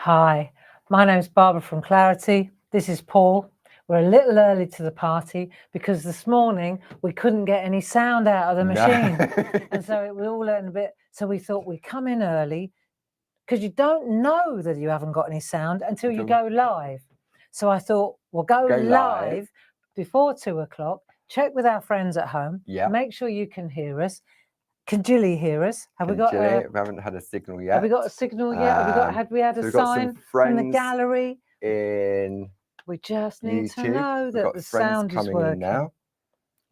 Hi, my name's Barbara from Clarity. This is Paul. We're a little early to the party because this morning we couldn't get any sound out of the machine. And so it was all a bit, so we thought we'd come in early because you don't know that you haven't got any sound until you go live. So I thought we'll go live before 2 o'clock, check with our friends at home, make sure you can hear us. Can Jilly hear us? Have we got? We haven't had a signal yet. Have we got a signal yet? Have we had a sign from the gallery? We just need YouTube. to know that the sound is working. Now.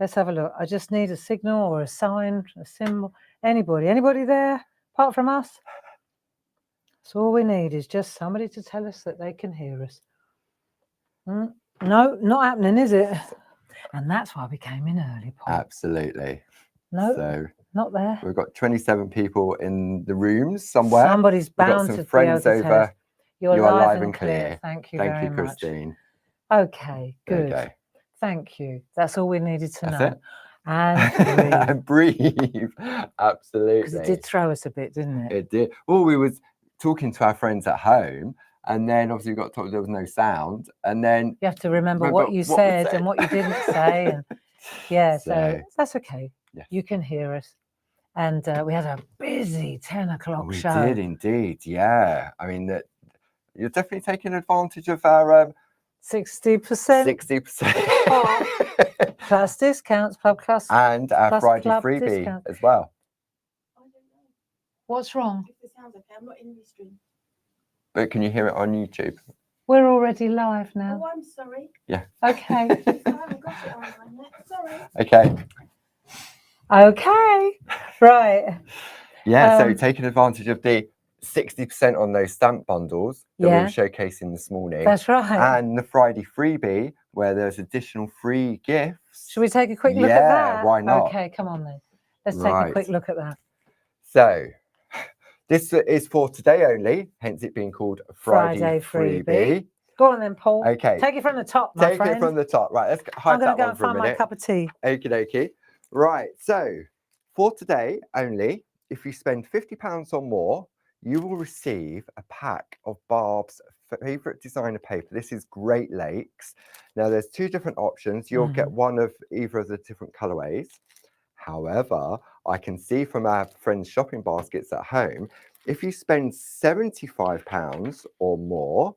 Let's have a look. I just need a signal or a sign, a symbol. Anybody there apart from us? So all we need is just somebody to tell us that they can hear us. No, not happening, is it? And that's why we came in early, Paul. Absolutely. No. So not there. We've got 27 people in the rooms somewhere. Somebody's bound to friends be able to over. You're live and clear. Thank you very much. Christine. Okay, good. Thank you. That's all we needed to know. It. And breathe. Absolutely. Because it did throw us a bit, didn't it? It did. Well, we was talking to our friends at home, and then obviously we got told there was no sound, and then you have to remember what you said and what you didn't say, and so that's okay. Yeah. You can hear us. And we had a busy 10 o'clock show. We did indeed, yeah. I mean, you're definitely taking advantage of our 60%. 60%. Plus discounts, plus and our Friday freebie discount as well. I don't know. What's wrong? If it sounds okay, I'm not in the stream. But can you hear it on YouTube? We're already live now. Oh, I'm sorry. Yeah. Okay. I haven't got it online yet. Sorry. Okay. Right. Yeah, so taking advantage of the 60% on those stamp bundles that we were showcasing this morning. That's right. And the Friday freebie, where there's additional free gifts. Should we take a quick look at that? Yeah, why not? Okay, come on then. Let's take a quick look at that. So, this is for today only, hence it being called Friday freebie. Go on then, Paul. Okay. Take it from the top, my friend. Take it from the top. Right, let's hide that one for a minute. I'm going to go and find my cup of tea. Okie dokie. Right, so for today only, if you spend £50 or more, you will receive a pack of Barb's favourite designer paper. This is Great Lakes. Now, there's two different options. You'll get one of either of the different colourways. However, I can see from our friends' shopping baskets at home, if you spend £75 or more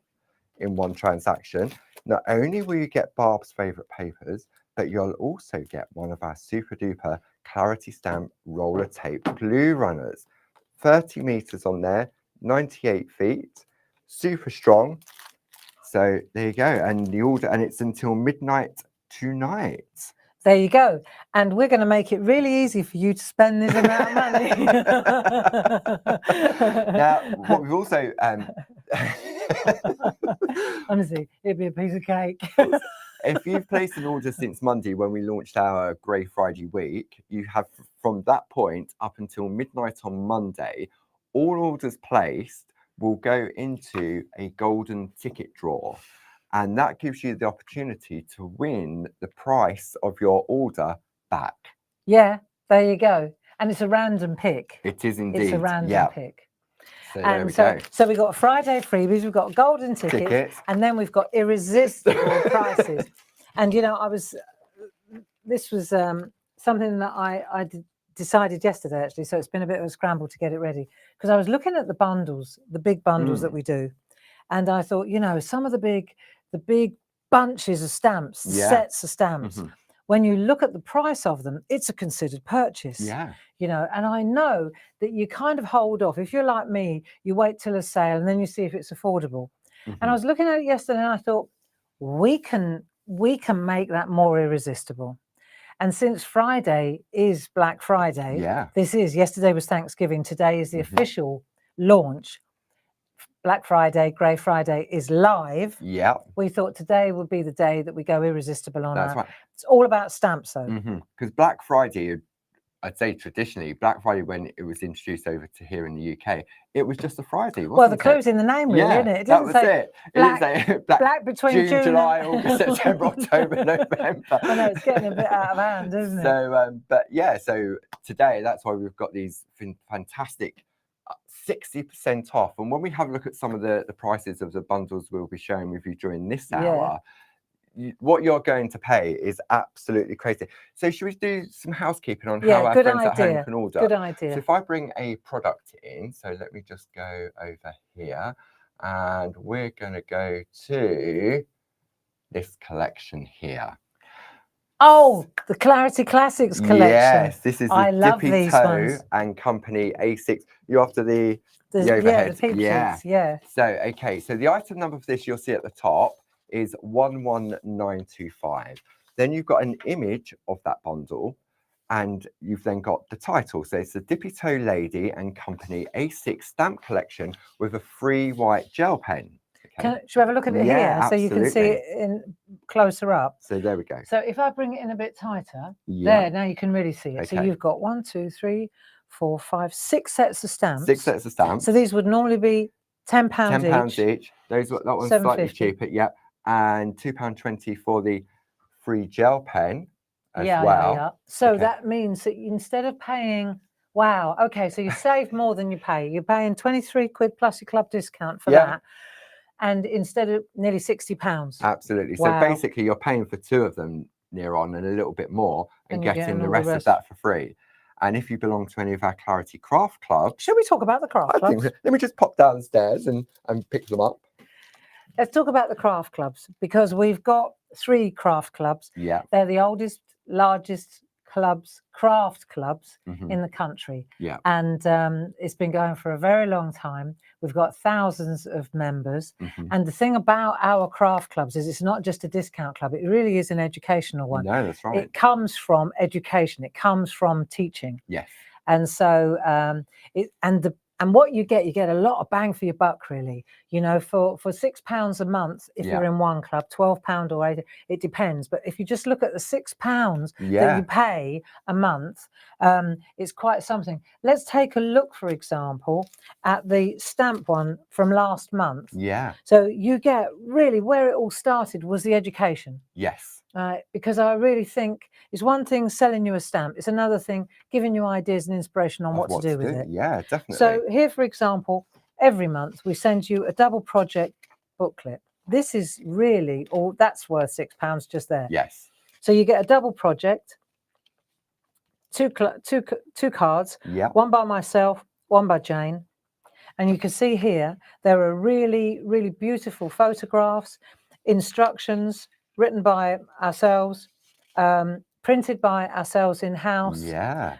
in one transaction, not only will you get Barb's favourite papers, but you'll also get one of our super duper Clarity Stamp roller tape glue runners. 30 meters on there, 98 feet, super strong. So there you go. And the order, and it's until midnight tonight. There you go. And we're going to make it really easy for you to spend this amount of money. Now, what we've also honestly, it'd be a piece of cake. If you've placed an order since Monday when we launched our Grey Friday week, you have from that point up until midnight on Monday, all orders placed will go into a golden ticket draw. And that gives you the opportunity to win the price of your order back. Yeah, there you go. And it's a random pick. It is indeed. It's a random pick. So and so we've got Friday freebies, we've got golden tickets, and then we've got irresistible prices. And you know, this was something that I decided yesterday actually. So it's been a bit of a scramble to get it ready because I was looking at the bundles, the big bundles that we do, and I thought, you know, some of the big bunches of stamps, sets of stamps. When you look at the price of them, it's a considered purchase. Yeah. You know, and I know that you kind of hold off. If you're like me, you wait till a sale and then you see if it's affordable. And I was looking at it yesterday and I thought, we can make that more irresistible. And since Friday is Black Friday, yesterday was Thanksgiving, today is the official launch. Black Friday, Grey Friday is live. Yeah. We thought today would be the day that we go irresistible on That's right. It's all about stamps though. Because Black Friday, I'd say traditionally, Black Friday, when it was introduced over to here in the UK, it was just a Friday, wasn't it? Well, the clue's in the name, really, isn't it? It that was say it. Black, it didn't say black between June, July, August, September, October, November. I know, it's getting a bit out of hand, isn't it? So, but yeah, so today, that's why we've got these fantastic 60% off. And when we have a look at some of the prices of the bundles we'll be sharing with you during this Yeah. hour, what you're going to pay is absolutely crazy. So should we do some housekeeping on how our good friends at home idea. can order? Good So idea. if I bring a product in, so let me just go over here, and we're going to go to this collection here. Oh, the Clarity Classics collection. Yes, this is I the love Dippy these Toe ones. and Company A6. You're after the Yeah, the overhead. peep sheets, yeah. So, okay, so the item number for this you'll see at the top is 11925. Then you've got an image of that bundle, and you've then got the title. So it's the Dippy Toe Lady and Company A6 stamp collection with a free white gel pen. Okay. Should we have a look at it Yeah, here so you can see absolutely. it in closer up? So there we go. So if I bring it in a bit tighter, Yeah. there, now you can really see it. So Okay. you've got 1, 2, 3, 4, 5, 6 sets of stamps. 6 sets of stamps. So these would normally be £10 £10 each. each. That one's slightly £7.50. cheaper, yeah. And £2.20 for the free gel pen as Yeah, well. yeah. So Okay. that means that instead of paying, wow, okay, so you save more than you pay. You're paying 23 quid plus your club discount for Yeah. that. And instead of nearly £60. Absolutely. Wow. So basically you're paying for 2 of them near on and a little bit more and And you're getting getting the all the rest of rest. that for free. And if you belong to any of our Clarity Craft Clubs, Should we talk about the craft I clubs? think, let me just pop downstairs and pick them up. Let's talk about the craft clubs, because we've got 3 craft clubs. Yeah. They're the oldest, largest clubs, craft clubs Mhm. in the country. Yeah. And it's been going for a very long time. We've got thousands of members. Mhm. And the thing about our craft clubs is it's not just a discount club. It really is an educational one. No, that's right. It comes from education. It comes from teaching. Yes. And so and what you get a lot of bang for your buck, really. You know, for £6 a month, if you're Yeah. in one club, £12 or $8, it depends. But if you just look at the £6 that Yeah. you pay a month, it's quite something. Let's take a look, for example, at the stamp one from last month. Yeah. So you get really where it all started was the education. Yes. Because I really think it's one thing selling you a stamp, it's another thing giving you ideas and inspiration on Of what to do with it. Yeah, definitely. So here, for example, every month we send you a double project booklet. This is really all that's worth £6 just there. Yes. So you get a double project, two cards, Yeah. one by myself, one by Jane. And you can see here, there are really, really beautiful photographs, instructions written by ourselves, printed by ourselves in-house. Yeah.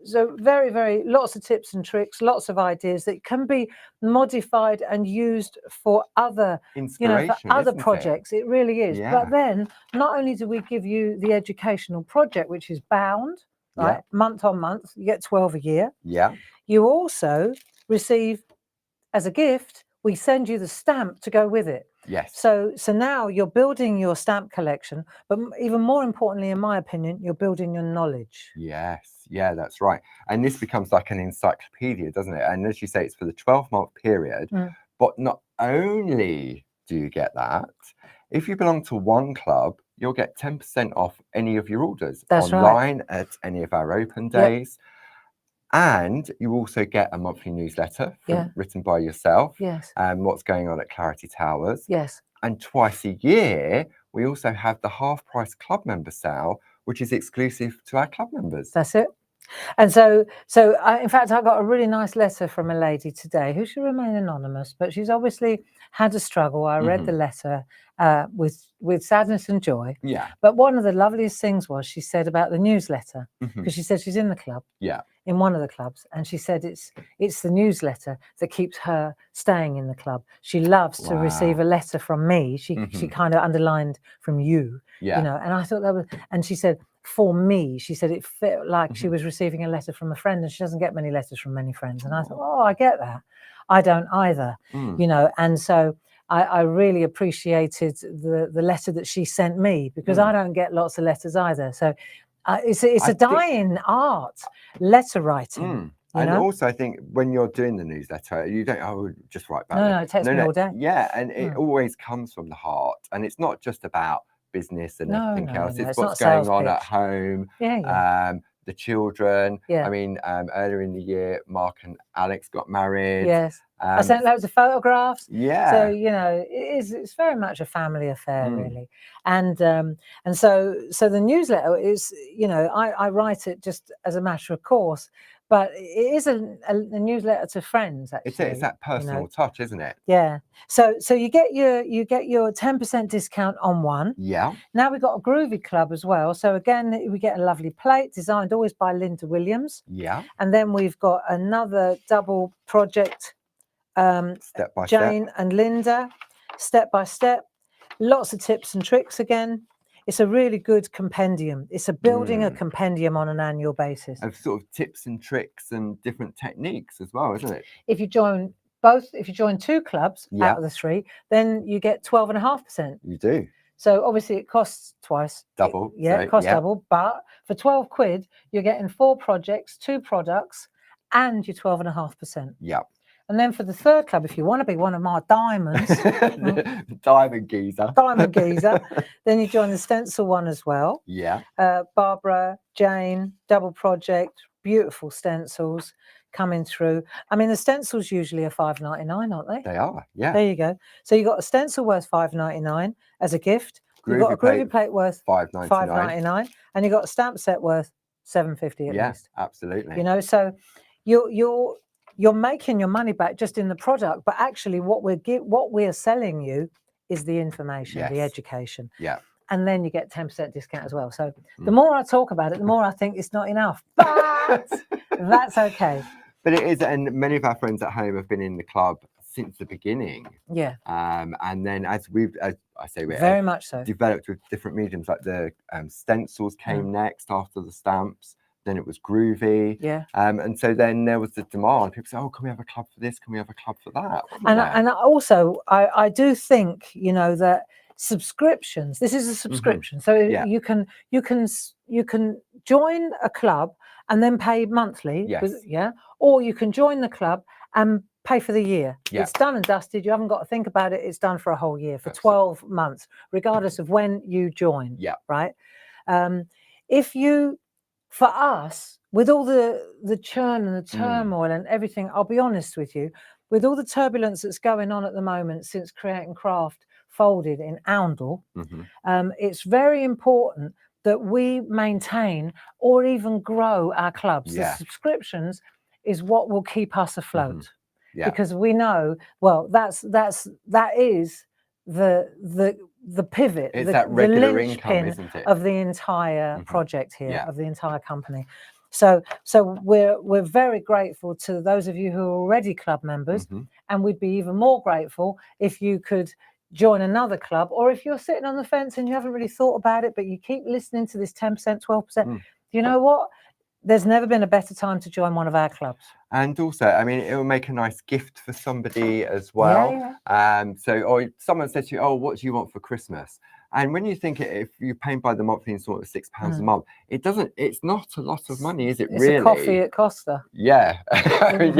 So very, very lots of tips and tricks, lots of ideas that can be modified and used for other, Inspiration, for other isn't it? projects. It really is. Yeah. But then not only do we give you the educational project, which is bound, right, month on month, you get 12 a year. Yeah. You also receive, as a gift, we send you the stamp to go with it. Yes. So now you're building your stamp collection, but even more importantly, in my opinion, you're building your knowledge. Yes. Yeah, that's right. And this becomes like an encyclopedia, doesn't it? And as you say, it's for the 12-month period. But not only do you get that, if you belong to one club, you'll get 10% off any of your orders online at any of our open days. And you also get a monthly newsletter written by yourself. Yes. What's going on at Clarity Towers. Yes. And twice a year, we also have the half-price club member sale, which is exclusive to our club members. That's it. And so in fact, I got a really nice letter from a lady today who should remain anonymous, but she's obviously had a struggle. I read the letter with sadness and joy. Yeah. But one of the loveliest things was she said about the newsletter, because she said she's in the club. Yeah. In one of the clubs, and she said it's the newsletter that keeps her staying in the club. She loves to receive a letter from me. She kind of underlined from you, you know, and I thought that was, and she said, for me, she said it felt like she was receiving a letter from a friend, and she doesn't get many letters from many friends. And I thought, oh, I get that. I don't either, you know, and so I really appreciated the letter that she sent me, because I don't get lots of letters either. So it's a dying art, letter writing. And know? also, I think when you're doing the newsletter, you don't just write about it. No, it takes me all day. Yeah, and it always comes from the heart, and it's not just about business and everything else. It's what's going on at home. the children. Yeah. I mean, earlier in the year, Mark and Alex got married. Yes. I sent loads of photographs. Yeah. So, you know, it's very much a family affair, Mm. really. And so the newsletter is, you know, I write it just as a matter of course, but it is a newsletter to friends, actually. It's that personal touch, isn't it? Yeah. So you get your 10% discount on one. Yeah. Now we've got a groovy club as well. So again, we get a lovely plate designed always by Linda Williams. Yeah. And then we've got another double project, Step by Jane step. and Linda, step by step, lots of tips and tricks again. It's a really good compendium. It's a building a compendium on an annual basis. Of sort of tips and tricks and different techniques as well, isn't it? If you join two clubs out of the three, then you get 12.5%. You do. So obviously it costs twice. Double. It costs double. But for 12 quid, you're getting 4 projects, 2 products, and your 12.5%. Yeah. And then for the third club, if you want to be one of my diamonds, Diamond geezer, then you join the stencil one as well. Yeah. Barbara, Jane, double project, beautiful stencils coming through. I mean, the stencils usually are $5.99, aren't they? They are. Yeah. There you go. So you got a stencil worth $5.99 as a gift. You've got a groovy plate worth $5.99, and you got a stamp set worth $7.50 at least. Absolutely. You know, so you're making your money back just in the product, but actually what we're selling you is the information, the education. Yeah. And then you get 10% discount as well. So the more I talk about it, the more I think it's not enough. But that's okay. But it is, and many of our friends at home have been in the club since the beginning. Yeah. And then as I say, we very much so developed with different mediums, like the stencils came next after the stamps. Then it was groovy. Yeah. And so then there was the demand. People say, oh, can we have a club for this? Can we have a club for that? And also, I do think, you know, that subscriptions, this is a subscription. So you can join a club and then pay monthly. Yes. Or you can join the club and pay for the year. Yeah. It's done and dusted. You haven't got to think about it. It's done for a whole year, for 12 months, regardless of when you join. Yeah. Right. For us, with all the churn and the turmoil and everything, I'll be honest with you, with all the turbulence that's going on at the moment since Create and Craft folded in Oundle, it's very important that we maintain or even grow our clubs. The subscriptions is what will keep us afloat. Because we know, well, that is the pivot, it's the that regular income, linchpin isn't it? of the entire project here, of the entire company. So we're very grateful to those of you who are already club members, and we'd be even more grateful if you could join another club, or if you're sitting on the fence and you haven't really thought about it, but you keep listening to this 10%, 12%. You know what? There's never been a better time to join one of our clubs. And also, I mean, it will make a nice gift for somebody as well. Or someone says to you, oh, what do you want for Christmas? And when you think if you're paying by the monthly installment of £6 a month, it's not a lot of money, is it? It's really? A coffee at Costa. Yeah. I mean,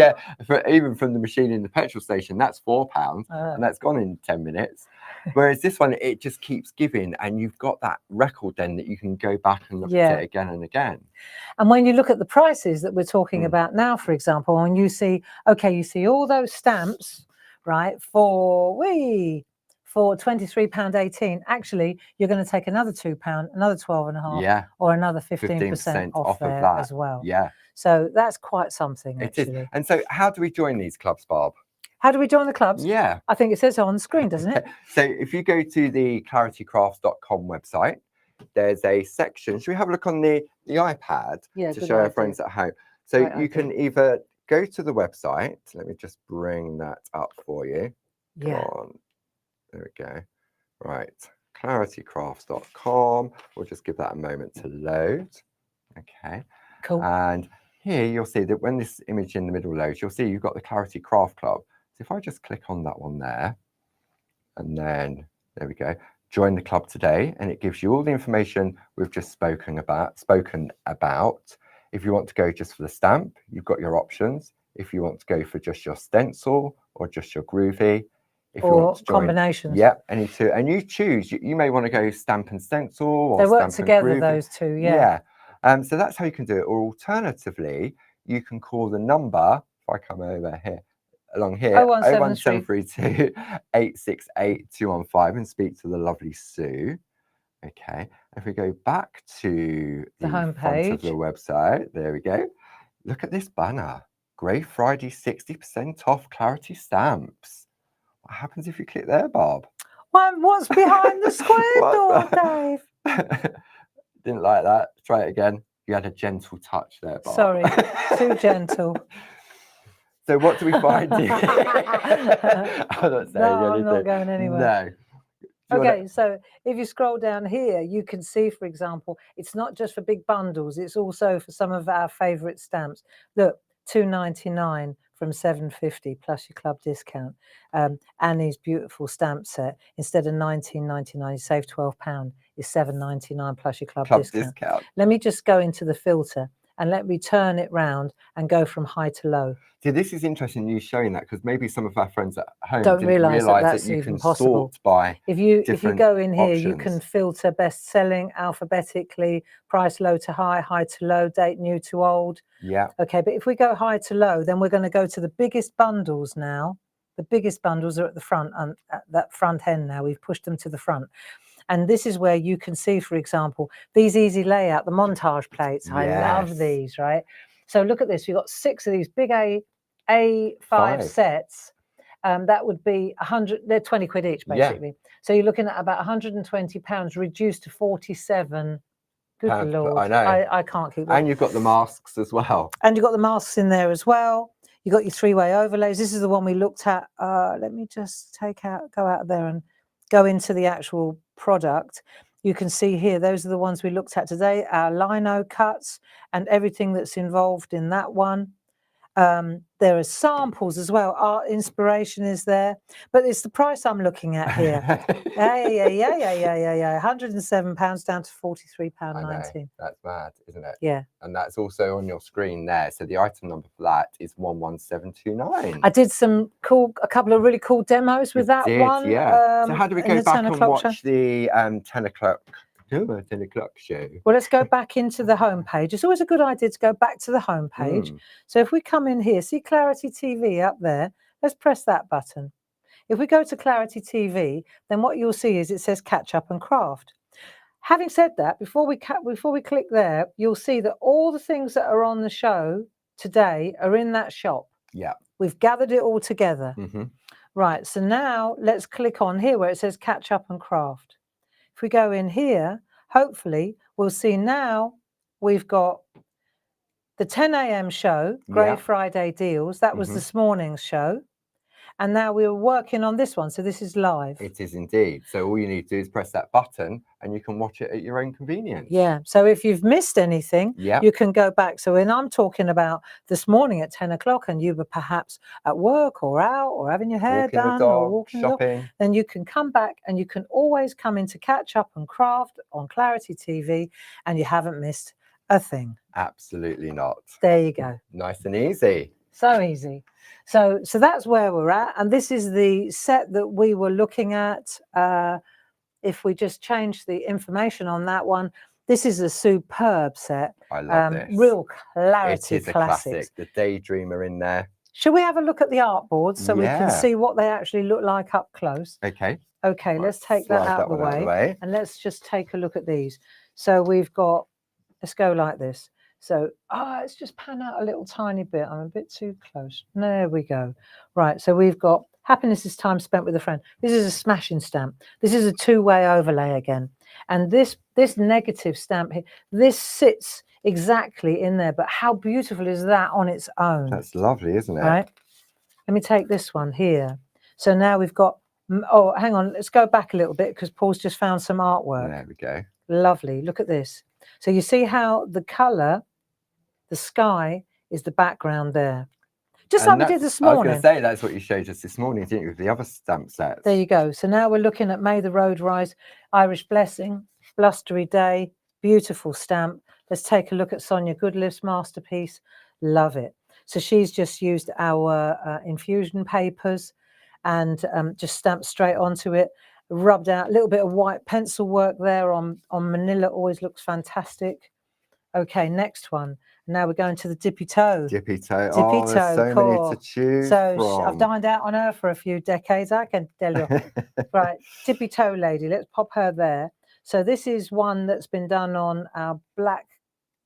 even from the machine in the petrol station, that's £4 and that's gone in 10 minutes. Whereas this one, it just keeps giving, and you've got that record then that you can go back and look at it again and again. And when you look at the prices that we're talking about now, for example, when you see all those stamps, right, for £23.18, actually, you're going to take another £2, another 12.5, or another 15% off there of that as well. Yeah. So that's quite something, actually. It is. And so how do we join these clubs, Barb? How do we join the clubs? Yeah. I think it says on the screen, doesn't it? So if you go to the claritycrafts.com website, there's a section. Should we have a look on the iPad to show our friends at home? So you can either go to the website. Let me just bring that up for you. Yeah. There we go. Right. claritycrafts.com. We'll just give that a moment to load. Okay. Cool. And here you'll see that when this image in the middle loads, you'll see you've got the Clarity Craft Club. So if I just click on that one there, and then there we go, join the club today, and it gives you all the information we've just spoken about. If you want to go just for the stamp, you've got your options. If you want to go for just your stencil or just your groovy, if or you want to join, combinations. Yeah, any two, and you choose. You may want to go stamp and stencil, or they work stamp together, and groovy. those two. Yeah. So that's how you can do it. Or alternatively, you can call the number, if I come over here, along here, 01732 868 215 and speak to the lovely Sue. Okay, if we go back to The the front of homepage. the website, there we go. Look at this banner. Grey Friday 60% off Clarity stamps. What happens if you click there, Barb? What's behind the square What door, the- Dave? Didn't like that. Try it again. You had a gentle touch there, Barb. Sorry, too gentle. So what do we find here? I'm not saying No, I'm anything. not going anywhere. No. Do you wanna- Okay, so if you scroll down here, you can see, for example, it's not just for big bundles, it's also for some of our favourite stamps. Look, £2.99 from £7.50 plus your club discount. Annie's beautiful stamp set, instead of £19.99, you save £12, is £7.99 plus your club discount. Let me just go into the filter and let me turn it round and go from high to low. See, this is interesting you showing that, because maybe some of our friends at home Don't didn't realise realise that's that you even can possible. sort by If you different go in here, you can options. filter best selling alphabetically, price low to high, high to low, date new to old. Yeah. Okay, but if we go high to low, then we're going to go to the biggest bundles now. The biggest bundles are at the front, and at that front end now. We've pushed them to the front. And this is where you can see, for example, these easy layout, the montage plates. I love Yes. these, right? So look at this. We've got 6 of these big A5 Five. sets. That would be 100, they're 20 quid each, Yeah. basically. So you're looking at about £120 reduced to 47. Good Pounds, Lord. I know. I can't keep And you've got the masks as well. And you've got the masks in there as well. You've got your 3-way overlays. This is the one we looked at. Let me just go out there and go into the actual product. You can see here, those are the ones we looked at today, our lino cuts and everything that's involved in that one. There are samples as well. Art inspiration is there, but it's the price I'm looking at here. Yeah. £107 down to £43.19. That's mad, isn't it? Yeah. And that's also on your screen there. So the item number for that is 11729. I did a couple of really cool demos with that one. Yeah. So how do we in go the back 10 and o'clock watch show. the 10 o'clock? 10 o'clock show. Well, let's go back into the homepage. It's always a good idea to go back to the homepage. So if we come in here, see Clarity TV up there, let's press that button. If we go to Clarity TV, then what you'll see is it says Catch Up and Craft. Having said that, before we click there, you'll see that all the things that are on the show today are in that shop. Yeah. We've gathered it all together. Right, so now let's click on here where it says Catch Up and Craft. If we go in here, hopefully we'll see now we've got the 10 a.m. show, Grey Friday Deals. That was this morning's show. And now we're working on this one. So this is live. It is indeed. So all you need to do is press that button and you can watch it at your own convenience. Yeah. So if you've missed anything, you can go back. So when I'm talking about this morning at 10 o'clock and you were perhaps at work or out or having your hair done or walking shopping, then you can come back and you can always come in to Catch Up and Craft on Clarity TV and you haven't missed a thing. Absolutely not. There you go. Nice and easy. So easy. So that's where we're at. And this is the set that we were looking at. If we just change the information on that one, this is a superb set. I love this. Real Clarity It is a classics. classic. The Daydreamer in there. Shall we have a look at the art boards so we can Yeah. see what they actually look like up close? Okay. Okay, let's take that slide out of the one out of the way. way. And let's just take a look at these. So we've got, let's go like this. So, let's just pan out a little tiny bit. I'm a bit too close. There we go. Right, so we've got happiness is time spent with a friend. This is a smashing stamp. This is a 2-way overlay again. And this negative stamp here, this sits exactly in there. But how beautiful is that on its own? That's lovely, isn't it? Right. Let me take this one here. So now we've got, oh, hang on. Let's go back a little bit because Paul's just found some artwork. There we go. Lovely. Look at this. So you see how the colour, the sky is the background there. Just like we did this morning. I was going to say, that's what you showed us this morning, didn't you, with the other stamp sets? There you go. So now we're looking at May the Road Rise, Irish Blessing, Blustery Day, beautiful stamp. Let's take a look at Sonia Goodliffe's masterpiece. Love it. So she's just used our infusion papers and just stamped straight onto it, rubbed out a little bit of white pencil work there on manila, always looks fantastic. Okay, next one. Now we're going to the dippy toe. Dippy toe. Dippy Oh, there's toe so many core. to choose So I've from. dined out on her for a few decades, I can tell you. Right, tippy toe lady, let's pop her there. So this is one that's been done on our black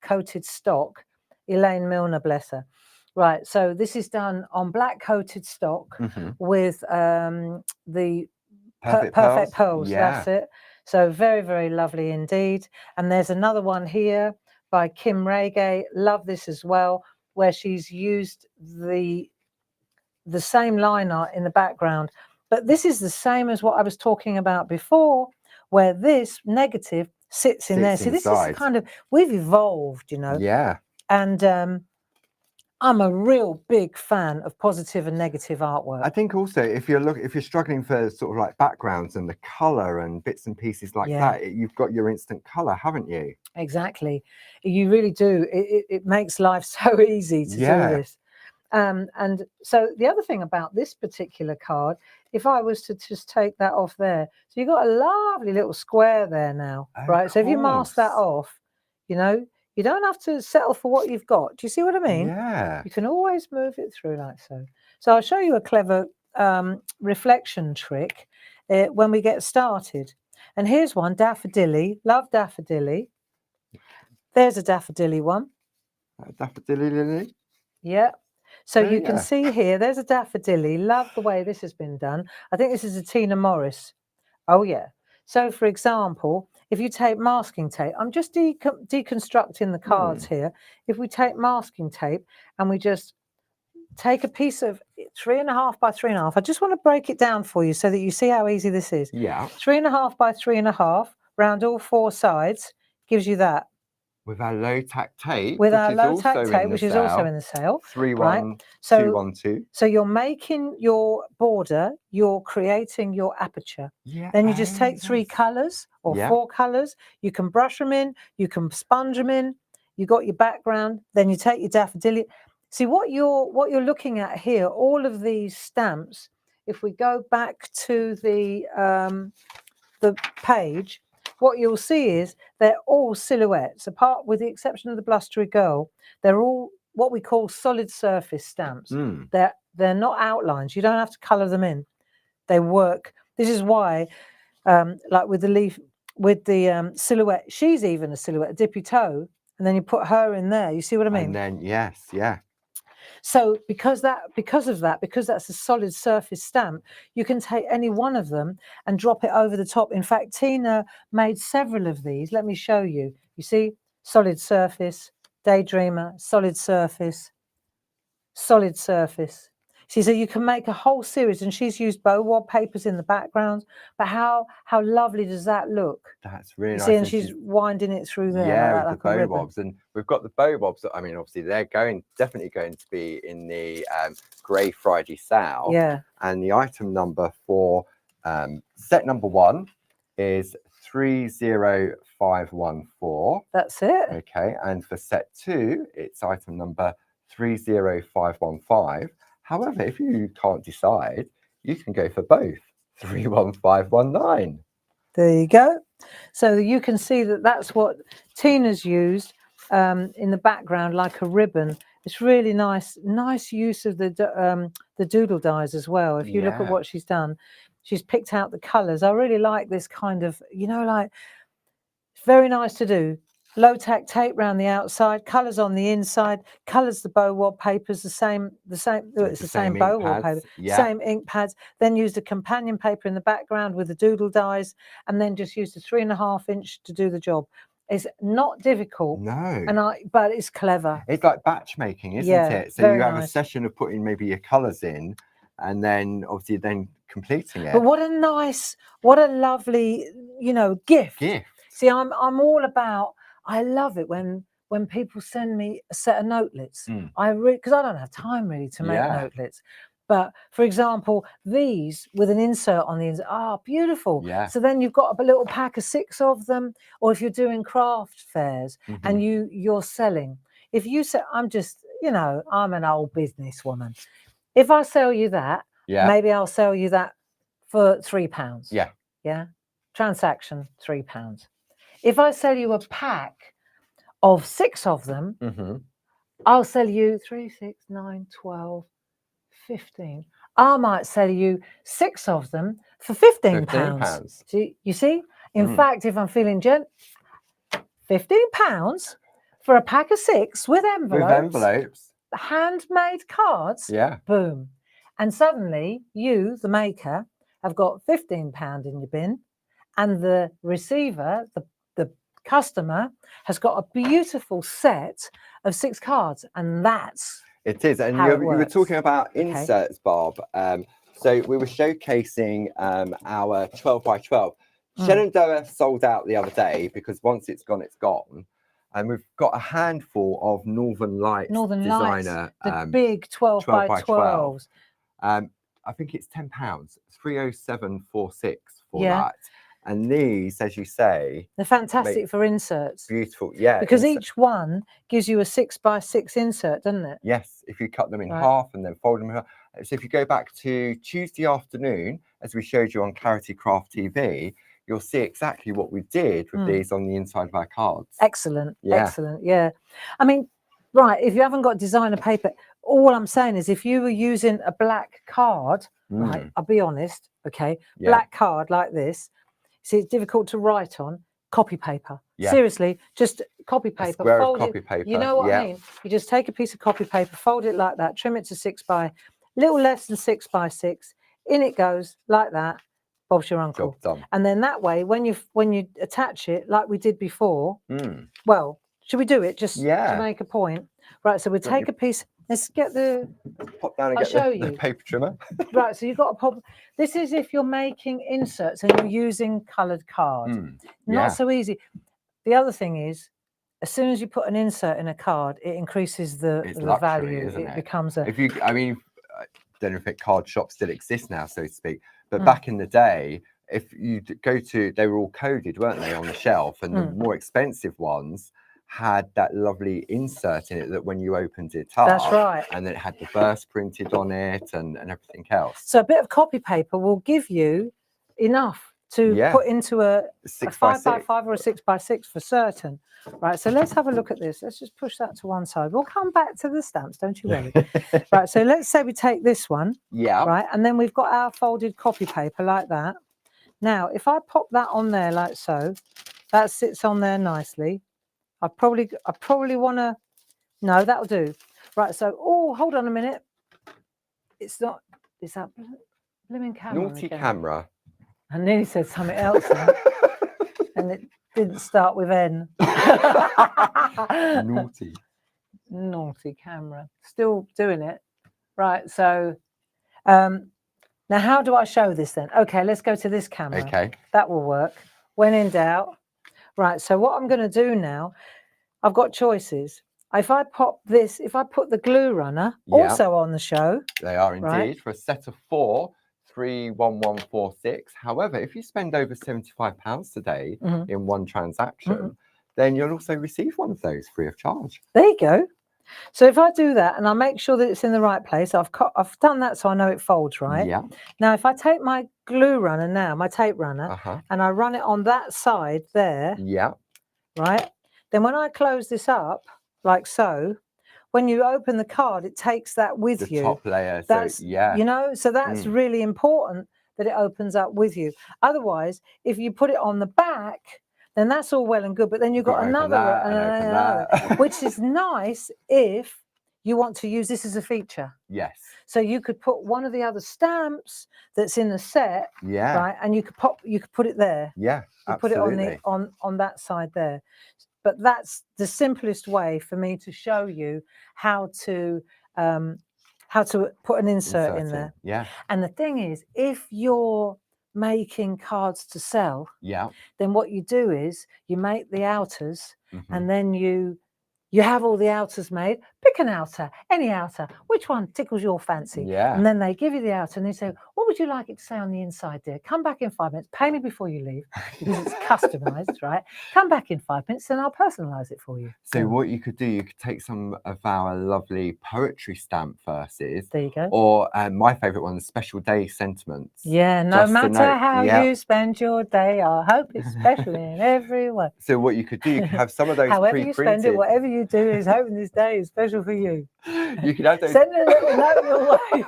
coated stock, Elaine Milner, bless her. Right, so this is done on black coated stock with the perfect pearls. Yeah. That's it. So very, very lovely indeed. And there's another one here by Kim Reggae. Love this as well, where she's used the same line art in the background. But this is the same as what I was talking about before, where this negative sits in there. See, this is kind of, we've evolved, you know. Yeah. And I'm a real big fan of positive and negative artwork. I think also if you're struggling for sort of like backgrounds and the color and bits and pieces like that, you've got your instant color, haven't you? Exactly. You really do. It makes life so easy to do this. And so the other thing about this particular card, if I was to just take that off there, so you've got a lovely little square there now, right? So if you mask that off, you know, you don't have to settle for what you've got. Do you see what I mean? Yeah. You can always move it through like so. So I'll show you a clever reflection trick when we get started. And here's one, daffodilly. Love daffodilly. There's a daffodilly one. Daffodilly lily. Yeah. So you can see here, there's a daffodilly. Love the way this has been done. I think this is a Tina Morris. Oh, yeah. So, for example, if you take masking tape, I'm just deconstructing the cards here. If we take masking tape and we just take a piece of 3.5 by 3.5, I just want to break it down for you so that you see how easy this is. Yeah. 3.5 by 3.5 round all four sides gives you that. With our low tack tape, with our low tack tape, which is also in the sale, 31212. So you're making your border, you're creating your aperture. Yeah. Then you just take 3 colours or 4 colours. You can brush them in, you can sponge them in. You got your background. Then you take your daffodilly. See what you're looking at here. All of these stamps. If we go back to the page. What you'll see is they're all silhouettes, apart with the exception of the blustery girl. They're all what we call solid surface stamps. They're not outlines. You don't have to colour them in. They work. This is why, like with the leaf, with the silhouette, she's even a silhouette, a dippy toe, and then you put her in there. You see what I mean? And then yeah. So because that's a solid surface stamp, you can take any one of them and drop it over the top. In fact, Tina made several of these. Let me show you. You see, solid surface, daydreamer, solid surface, solid surface. See, so you can make a whole series, and she's used bow wad papers in the background. But how lovely does that look? That's really nice. See, and she's winding it through there. Yeah, like with the bow bobs, and we've got the bow bobs. I mean, obviously they're definitely going to be in the Grey Friday sale. Yeah. And the item number for set number 1 is 30514. That's it. Okay, and for set 2, it's item number 30515. However, if you can't decide, you can go for both 31519. There you go. So you can see that that's what Tina's used in the background, like a ribbon. It's really nice use of the doodle dies as well. If you look at what she's done, she's picked out the colours. I really like this kind of, like, it's very nice to do. Low tack tape around the outside, colours on the inside, colours the bow wad papers, it's the same bow wad paper, same ink pads, then used a companion paper in the background with the doodle dies, and then just used a 3.5 inch to do the job. It's not difficult. No. But it's clever. It's like batch making, isn't it? So you have a session of putting maybe your colours in, and then obviously completing it. But what a lovely, gift. See, I'm all about, I love it when people send me a set of notelets. Because I don't have time really to make notelets. But for example, these with an insert on the inside, beautiful. Yeah. So then you've got a little pack of 6 of them, or if you're doing craft fairs and you're selling. If you say, I'm just, I'm an old businesswoman. If I sell you that, maybe I'll sell you that for £3. Yeah. Yeah. Transaction £3. If I sell you a pack of 6 of them, Mm-hmm. I'll sell you 3, 6, 9, 12, 15. I might sell you 6 of them for £15. £15. See, you see? In Mm. fact, if I'm feeling £15 for a pack of 6 with envelopes, With envelopes. handmade cards, Yeah. boom. And suddenly you, the maker, have got £15 in your bin, and the receiver, the customer, has got a beautiful set of 6 cards, and that's It is. And how you it were works. talking about Okay. inserts, Bob. So we were showcasing our 12 by 12. Shenandoah sold out the other day because once it's gone, it's gone. And we've got a handful of Northern Lights designer. the big 12 by 12s. I think it's £10, 30746 for Yeah. that. And these, as you say, They're fantastic for inserts. beautiful. Yeah. Because each one gives you a 6 by 6 insert, doesn't it? Yes, if you cut them in Right. half and then fold them in half. So if you go back to Tuesday afternoon, as we showed you on Clarity Craft TV, you'll see exactly what we did with these on the inside of our cards. Excellent. Yeah. Excellent. Yeah. I mean, right, if you haven't got designer paper, all I'm saying is if you were using a black card, right, I'll be honest, okay, Yeah. black card like this, see, it's difficult to write on, copy paper. Yeah. Seriously, just copy A paper, square of fold copy it. paper. You know what yeah. I mean? You just take a piece of copy paper, fold it like that, trim it to 6 by, little less than 6 by 6. In it goes like that. Bob's your uncle. Job done. And then that way, when you attach it like we did before, Mm. well, should we do it just Yeah. to make a point? Right. So we Don't take you- a piece. Let's get the Pop down and I'll get show the you. paper trimmer. right. So you've got a pop. This is if you're making inserts and you're using coloured card. Mm. Not Yeah. so easy. The other thing is, as soon as you put an insert in a card, it increases the It's the luxury, value. isn't it? Becomes a If you, I mean, I don't know if card shops still exist now, so to speak. But back in the day, if you go to, they were all coded, weren't they, on the shelf? And the more expensive ones had that lovely insert in it that when you opened it up, That's right. and then it had the verse printed on it and everything else. So a bit of copy paper will give you enough to Yeah. put into a 6 5 by by 6. 5 or a 6 by 6 for certain. Right, so let's have a look at this. Let's just push that to one side. We'll come back to the stamps, don't you worry. Right, so let's say we take this one, Yeah. right, and then we've got our folded copy paper like that. Now, if I pop that on there like so, that sits on there nicely. I probably want to, no, that'll do. Right, so, oh, hold on a minute. It's not, is that blooming camera Naughty again? camera. I nearly said something else then, and it didn't start with N. Naughty. Naughty camera. Still doing it. Right, so now how do I show this then? Okay, let's go to this camera. Okay. That will work. When in doubt. Right, so what I'm going to do now, I've got choices. If I pop this, if I put the glue runner also on the show. They are indeed, right? for a set of 4, 31146. However, if you spend over £75 today in one transaction, then you'll also receive one of those free of charge. There you go. So if I do that and I make sure that it's in the right place, I've done that so I know it folds right. Yeah. Now, if I take my glue runner now, my tape runner, and I run it on that side there, Yeah. right? Then when I close this up, like so, when you open the card, it takes that with The you. top layer. That's, so, yeah. you know, so that's really important that it opens up with you. Otherwise, if you put it on the back, then that's all well and good, but then you've got another, which is nice if you want to use this as a feature. Yes. So you could put one of the other stamps that's in the set, Yeah. right, and you could put it there. Yeah. You Absolutely. put it on that side there. But that's the simplest way for me to show you how to put an insert in there. Yeah. And the thing is, if you're making cards to sell, Yeah. then what you do is you make the outers and then you have all the outers made. Pick an outer, any outer, which one tickles your fancy. Yeah. And then they give you the outer and they say, What would you like it to say on the inside, dear? Come back in 5 minutes. Pay me before you leave because it's customized, right? Come back in 5 minutes and I'll personalize it for you. So Go. what you could do, you could take some of our lovely poetry stamp verses, There you go. or my favourite one, the special day sentiments. Yeah, no Just a matter note, how yeah. you spend your day, I hope it's special in every way. So what you could do, you could have some of those However you spend it, pre-printed. whatever you do, is hoping this day is special for you. You could have those. Send a little note your way.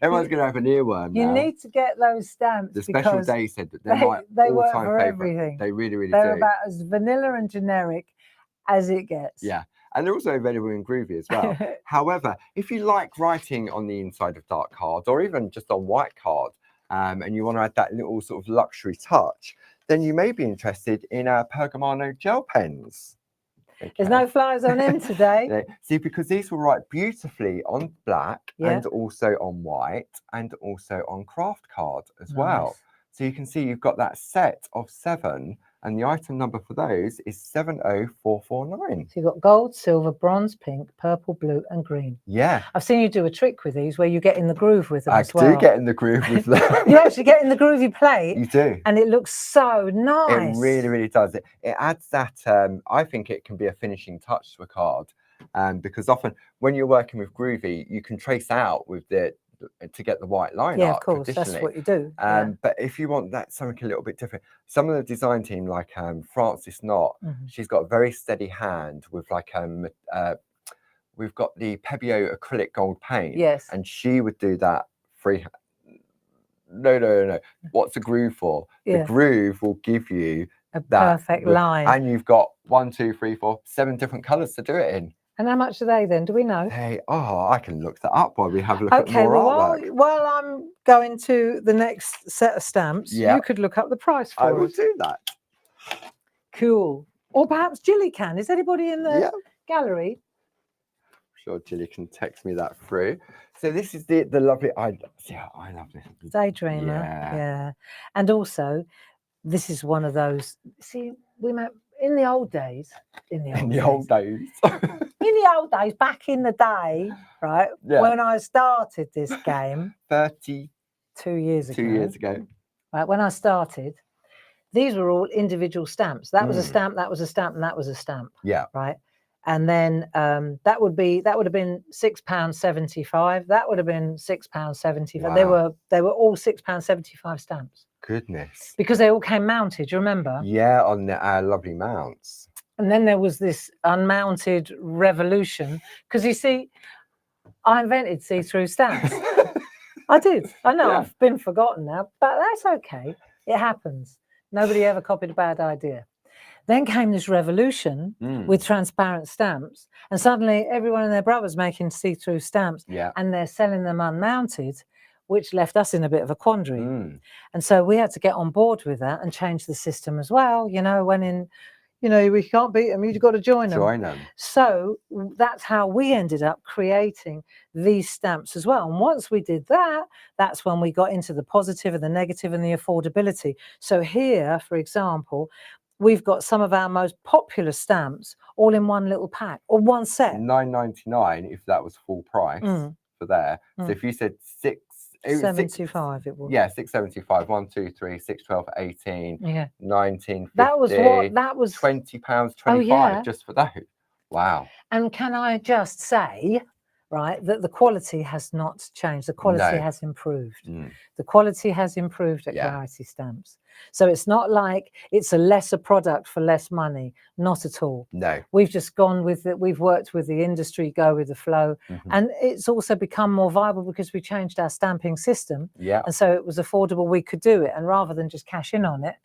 Everyone's going to have an earworm You now. need to get those stamps The special because day said that they're my they work all-time for favourite. everything. They really, really They're do. about as vanilla and generic as it gets. Yeah, and they're also available in Groovy as well. However, if you like writing on the inside of dark cards, or even just on white card, and you want to add that little sort of luxury touch, then you may be interested in our Pergamano gel pens. There's no flies on them today. Yeah. See, because these will write beautifully on black and also on white and also on craft card as well. So you can see you've got that set of 7, and the item number for those is 70449. So you've got gold, silver, bronze, pink, purple, blue, and green. Yeah. I've seen you do a trick with these where you get in the groove with them as well. I do get in the groove with them. You actually get in the groove you play. You do. And it looks so nice. It really, really does. It adds that, I think it can be a finishing touch to a card. Because often when you're working with Groovy, you can trace out with to get the white line yeah, art. of course, that's what you do. But if you want that something a little bit different, some of the design team, like Frances Knott, she's got a very steady hand with like we've got the Pebeo acrylic gold paint. Yes. And she would do that freehand. No. What's the groove for? Yeah. The groove will give you a perfect line. And you've got 1, 2, 3, 4, 7 different colours to do it in. And how much are they then? Do we know? I can look that up while we have a look at more artwork. While I'm going to the next set of stamps, you could look up the price for I will do that. Cool. Or perhaps Jilly can. Is anybody in the gallery? I'm sure Jilly can text me that through. So this is the lovely, I love this. Daydreamer. Yeah. And also, this is one of those, see, we met in the old days. In the old days, back in the day, right? Yeah. When I started this game 32 years ago. 2 years ago. Right, when I started, these were all individual stamps. That was a stamp, that was a stamp, and that was a stamp. Yeah. Right. And then that would have been £6.75. That would have been £6.75. Wow. They were all £6.75 stamps. Goodness. Because they all came mounted, you remember? Yeah, on our lovely mounts. And then there was this unmounted revolution. Because you see, I invented see-through stamps. I did. I know, I've been forgotten now, but that's okay. It happens. Nobody ever copied a bad idea. Then came this revolution with transparent stamps, and suddenly everyone and their brother's making see-through stamps, and they're selling them unmounted, which left us in a bit of a quandary. And so we had to get on board with that and change the system as well. You know, we can't beat them, you've got to join them. So that's how we ended up creating these stamps as well. And once we did that, that's when we got into the positive and the negative and the affordability. So here, for example, we've got some of our most popular stamps all in one little pack or one set. $9.99 if that was full price for there. So if you said $6.75 it was. Yeah, $6.75. 1, 2, 3, 6, 12, 18. Yeah. 19. 50, that was £20.25 just for that. Wow. And can I just say, right, that the quality has not changed. The quality has improved. The quality has improved at Clarity Stamps. So it's not like it's a lesser product for less money. Not at all. No. We've just gone with it. We've worked with the industry, go with the flow. And it's also become more viable because we changed our stamping system. Yeah. And so it was affordable. We could do it. And rather than just cash in on it,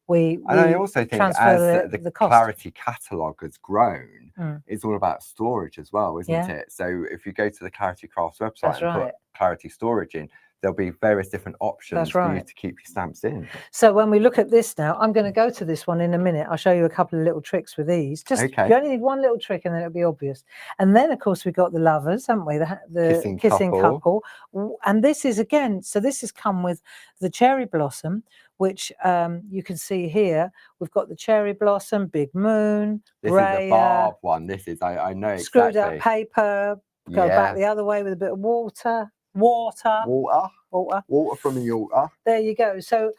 and I also think as the Clarity catalogue has grown, it's all about storage as well, isn't it? So if you go to the Clarity Crafts website and put Clarity Storage in, there'll be various different options for you to keep your stamps in. So when we look at this now, I'm going to go to this one in a minute. I'll show you a couple of little tricks with these. Just you only need one little trick and then it'll be obvious. And then of course we've got the lovers, haven't we? The kissing couple. And this is again, so this has come with the cherry blossom, which you can see here. We've got the cherry blossom, big moon, this is a barb one. This is, I know exactly. Screwed up paper, go back the other way with a bit of water. Walter. Water from the altar. There you go. So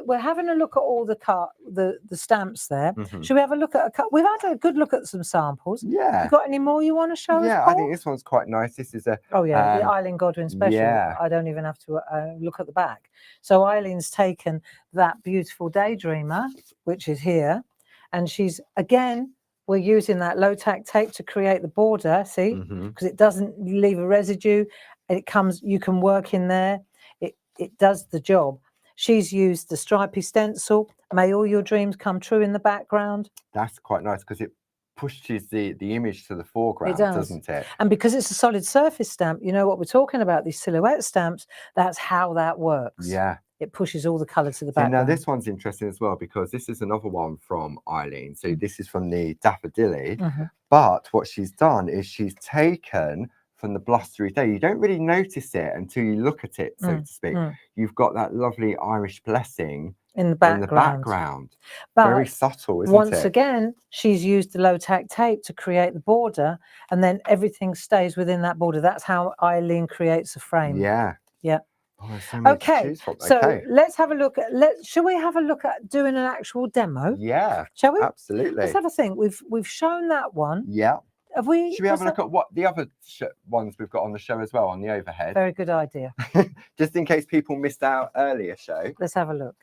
we're having a look at all the stamps there. Mhm. Should we have a look at a couple? We've had a good look at some samples. Yeah. You got any more you want to show us, Yeah, Paul? I think this one's quite nice. This is a Oh yeah, the um, Eileen Godwin special. yeah. I don't even have to look at the back. So Eileen's taken that beautiful Daydreamer, which is here, and she's again, we're using that low tack tape to create the border. See, mhm. because it doesn't leave a residue. It comes. You can work in there. It does the job. She's used the stripy stencil. May all your dreams come true in the background. That's quite nice because it pushes the image to the foreground, does. doesn't it? And because it's a solid surface stamp, you know what we're talking about, these silhouette stamps, that's how that works. Yeah. It pushes all the colour to the So now background. this one's interesting as well because this is another one from Eileen. So Mm. this is from the Daffodilly. Mhm. But what she's done is she's taken from the Blustery Day. You don't really notice it until you look at it, so to speak. You've got that lovely Irish blessing in the in the background. But Very subtle, isn't once it? again, she's used the low tack tape to create the border, and then everything stays within that border. That's how Eileen creates a frame. Yeah. Yeah. Oh, there's so many to Okay, choose from. so Okay. let's have a look at. Shall we have a look at doing an actual demo? Yeah, Shall we? absolutely. Let's have a think. We've shown that one. Yeah. Have we? Should we have a was look at what the other ones we've got on the show as well on the overhead? Very good idea. Just in case people missed out earlier show. Let's have a look.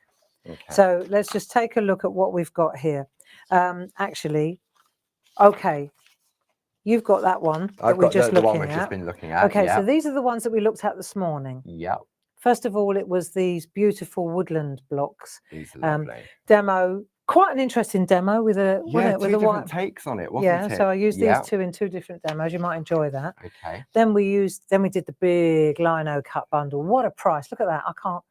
Okay. So let's just take a look at what we've got here. Actually, okay, you've got that one that I've we're got just the one looking we've at. just been looking at. Okay, yeah. so these are the ones that we looked at this morning. Yeah. First of all, it was these beautiful woodland blocks. These are lovely. Demo, quite an interesting demo with a Yeah, with two a different white. takes on it, wasn't Yeah, it? so I used Yeah. these two in two different demos. You might enjoy that. Okay. Then we did the big lino cut bundle. What a price! Look at that. I can't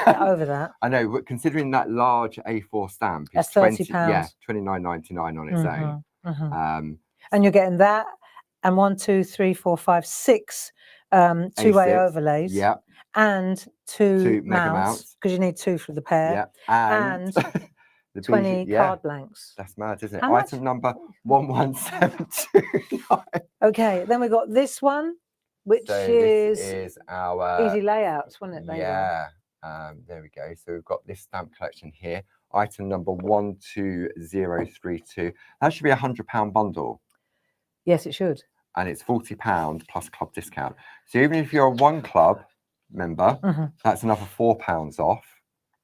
get over that. I know, but considering that large A4 stamp, That's it's £30. Yeah, £29.99 on its own. Mhm. And you're getting that, and 1, 2, 3, 4, 5, 6 two-way A6, overlays. Yeah. And two mega mounts mounts. because you need two for the pair. Yeah. And the 20 yeah. card blanks. That's mad, isn't it? How much? Item number 11729. Okay, then we got this one, which So is this is our easy layouts, wasn't it? They were. yeah. There we go. So we've got this stamp collection here. Item number 12032. That should be £100 bundle, Yes, it should. and it's £40 plus club discount. So even if you're a one club member, that's another £4 off.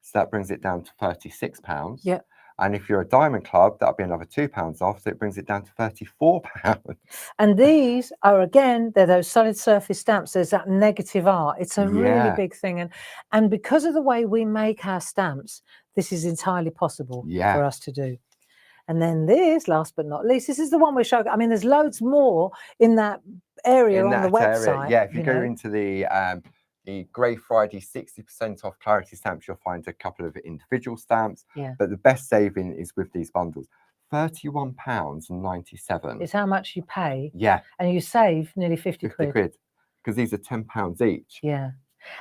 So that brings it down to £36. Yeah. And if you're a diamond club, that'll be another £2 off. So it brings it down to £34. And these are, again, they're those solid surface stamps. There's that negative art. It's a really Yeah. big thing. And because of the way we make our stamps, this is entirely possible Yeah. for us to do. And then this, last but not least, this is the one we're showing. I mean, there's loads more in that area on the website. Yeah, if you go know. into the Grey Friday 60% off clarity stamps, you'll find a couple of individual stamps. Yeah. But the best saving is with these bundles. £31.97. It's how much you pay. Yeah. And you save nearly 50 quid. Because these are £10 each. Yeah.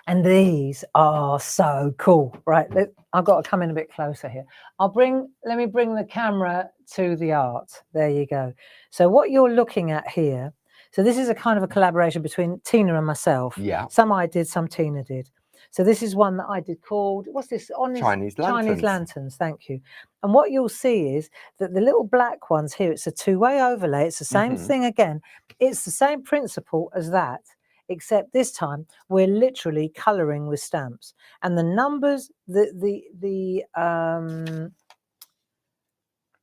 And these are so cool. Right. I've got to come in a bit closer here. Let me bring the camera to the art. There you go. So what you're looking at here, so this is a kind of a collaboration between Tina and myself. Yeah. Some I did, some Tina did. So this is one that I did called, what's this? Chinese Lanterns. Chinese Lanterns, thank you. And what you'll see is that the little black ones here, it's a two-way overlay. It's the same thing again. It's the same principle as that, except this time we're literally colouring with stamps. And the numbers, the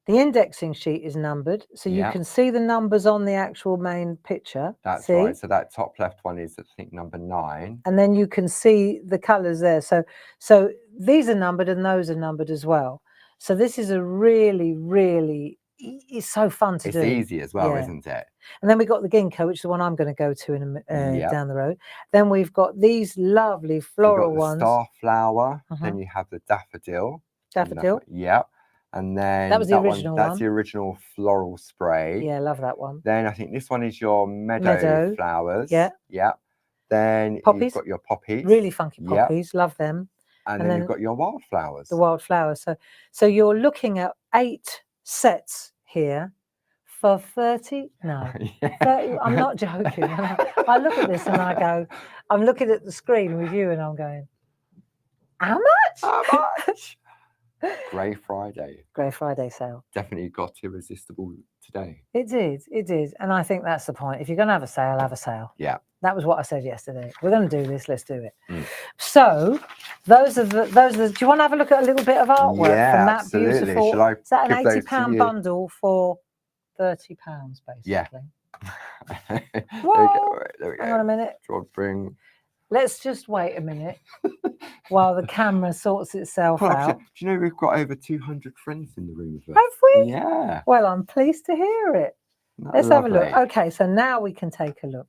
indexing sheet is numbered, so you can see the numbers on the actual main picture. That's right. So that top left one is, I think, number 9. And then you can see the colours there. So these are numbered and those are numbered as well. So this is a really, really, it's so fun to do. It's easy as well, isn't it? And then we've got the ginkgo, which is the one I'm going to go to in down the road. Then we've got these lovely floral ones. Starflower. Then you have the daffodil. Daffodil. Yeah. And then that was the original one. That's the original floral spray. Yeah, love that one. Then I think this one is your meadow flowers. Yeah. Yeah. Then poppies. You've got your poppies. Really funky poppies. Love them. And then you've got your wildflowers. The wildflowers. So you're looking at 8 sets here for 30? No. 30, I'm not joking. I look at this and I go, I'm looking at the screen with you and I'm going, how much? How much? Grey Friday. Grey Friday sale. Definitely got irresistible today. It did. And I think that's the point. If you're going to have a sale, have a sale. Yeah. That was what I said yesterday. We're going to do this. Let's do it. Mm. So those are the. Do you want to have a look at a little bit of artwork Yeah, from that absolutely. beautiful? Shall I Is that an give those to £80 you? bundle for £30, basically? Yeah. There we Whoa. go. Right, there we go. Hang on a minute. Do you want to bring? Let's just wait a minute while the camera sorts itself Well, out. do you know we've got over 200 friends in the room with us? Have we? Yeah. Well, I'm pleased to hear it. Isn't that Let's have a look. lovely? Okay, so now we can take a look.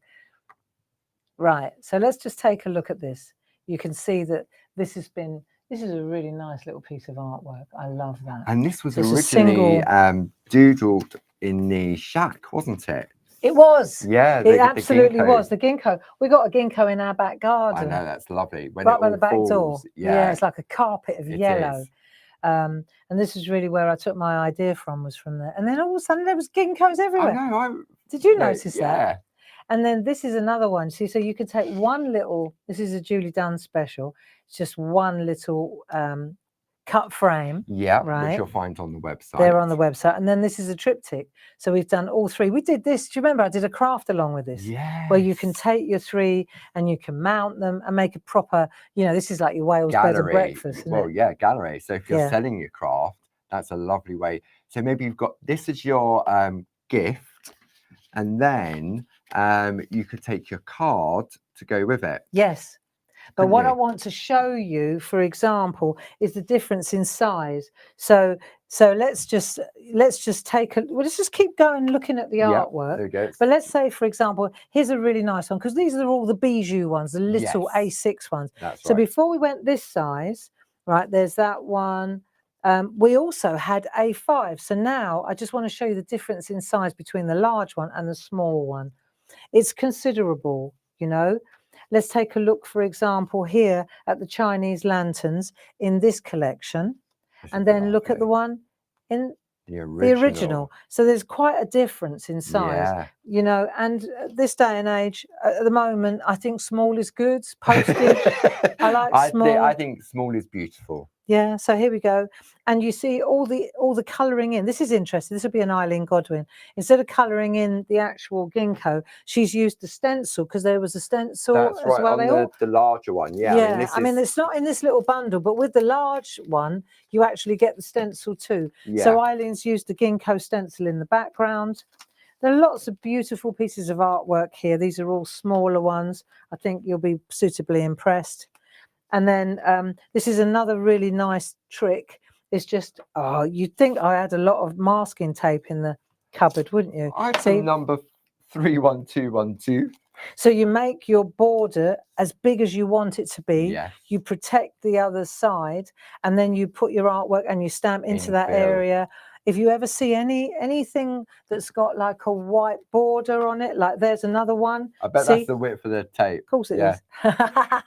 Right, so let's just take a look at this. You can see that this is a really nice little piece of artwork. I love that. And this was It's a originally doodled in the shack, wasn't it? It was. Yeah, It absolutely ginkgo. was. The ginkgo. We got a ginkgo in our back I garden. know, that's lovely. When Right it by all the back door. falls, Yeah, it's like a carpet of it yellow. is. And this is really where I took my idea from, was from there. And then all of a sudden there was ginkgos everywhere. I know. Did you No, notice that? yeah. And then this is another one. See, so you can take one little, this is a Julie Dunn special. It's just one little cut frame. Yeah, Right. which you'll find on the website. They're on the website. And then this is a triptych. So we've done all three. We did this. Do you remember? I did a craft along with this. Yeah. Where you can take your three and you can mount them and make a proper, this is like your Wales bed and breakfast. Isn't Well, it? yeah, gallery. So if you're Yeah. selling your craft, that's a lovely way. So maybe you've got this as your gift, and then you could take your card to go with it. Yes. But Couldn't what I you? want to show you, for example, is the difference in size. So let's just take a, let's just keep going looking at the Yeah, artwork. there you go. But let's say, for example, here's a really nice one, because these are all the bijou ones, the little Yes. A6 ones. That's So right. before we went this size, right, there's that one. We also had A5. So now I just want to show you the difference in size between the large one and the small one. It's considerable, Let's take a look, for example, here at the Chinese lanterns in this collection, This and is then look at the lovely. one in the the original. So there's quite a difference in size, Yeah. and at this day and age, at the moment, I think small is good. Postage, I like small. I think small is beautiful. Yeah, so here we go. And you see all the colouring in. This is interesting. This will be an Eileen Godwin. Instead of colouring in the actual ginkgo, she's used the stencil, because there was a stencil That's as right, well. on the larger one. Yeah. I mean, it's not in this little bundle, but with the large one, you actually get the stencil too. Yeah. So Eileen's used the ginkgo stencil in the background. There are lots of beautiful pieces of artwork here. These are all smaller ones. I think you'll be suitably impressed. And then this is another really nice trick. It's just, you'd think I had a lot of masking tape in the cupboard, wouldn't you? I've See? seen number 31212. So you make your border as big as you want it to be. Yeah. You protect the other side, and then you put your artwork and you stamp into that Infill. area. If you ever see anything that's got like a white border on it, like there's another one. I bet See? that's the width of the tape. Of course it Yeah. is.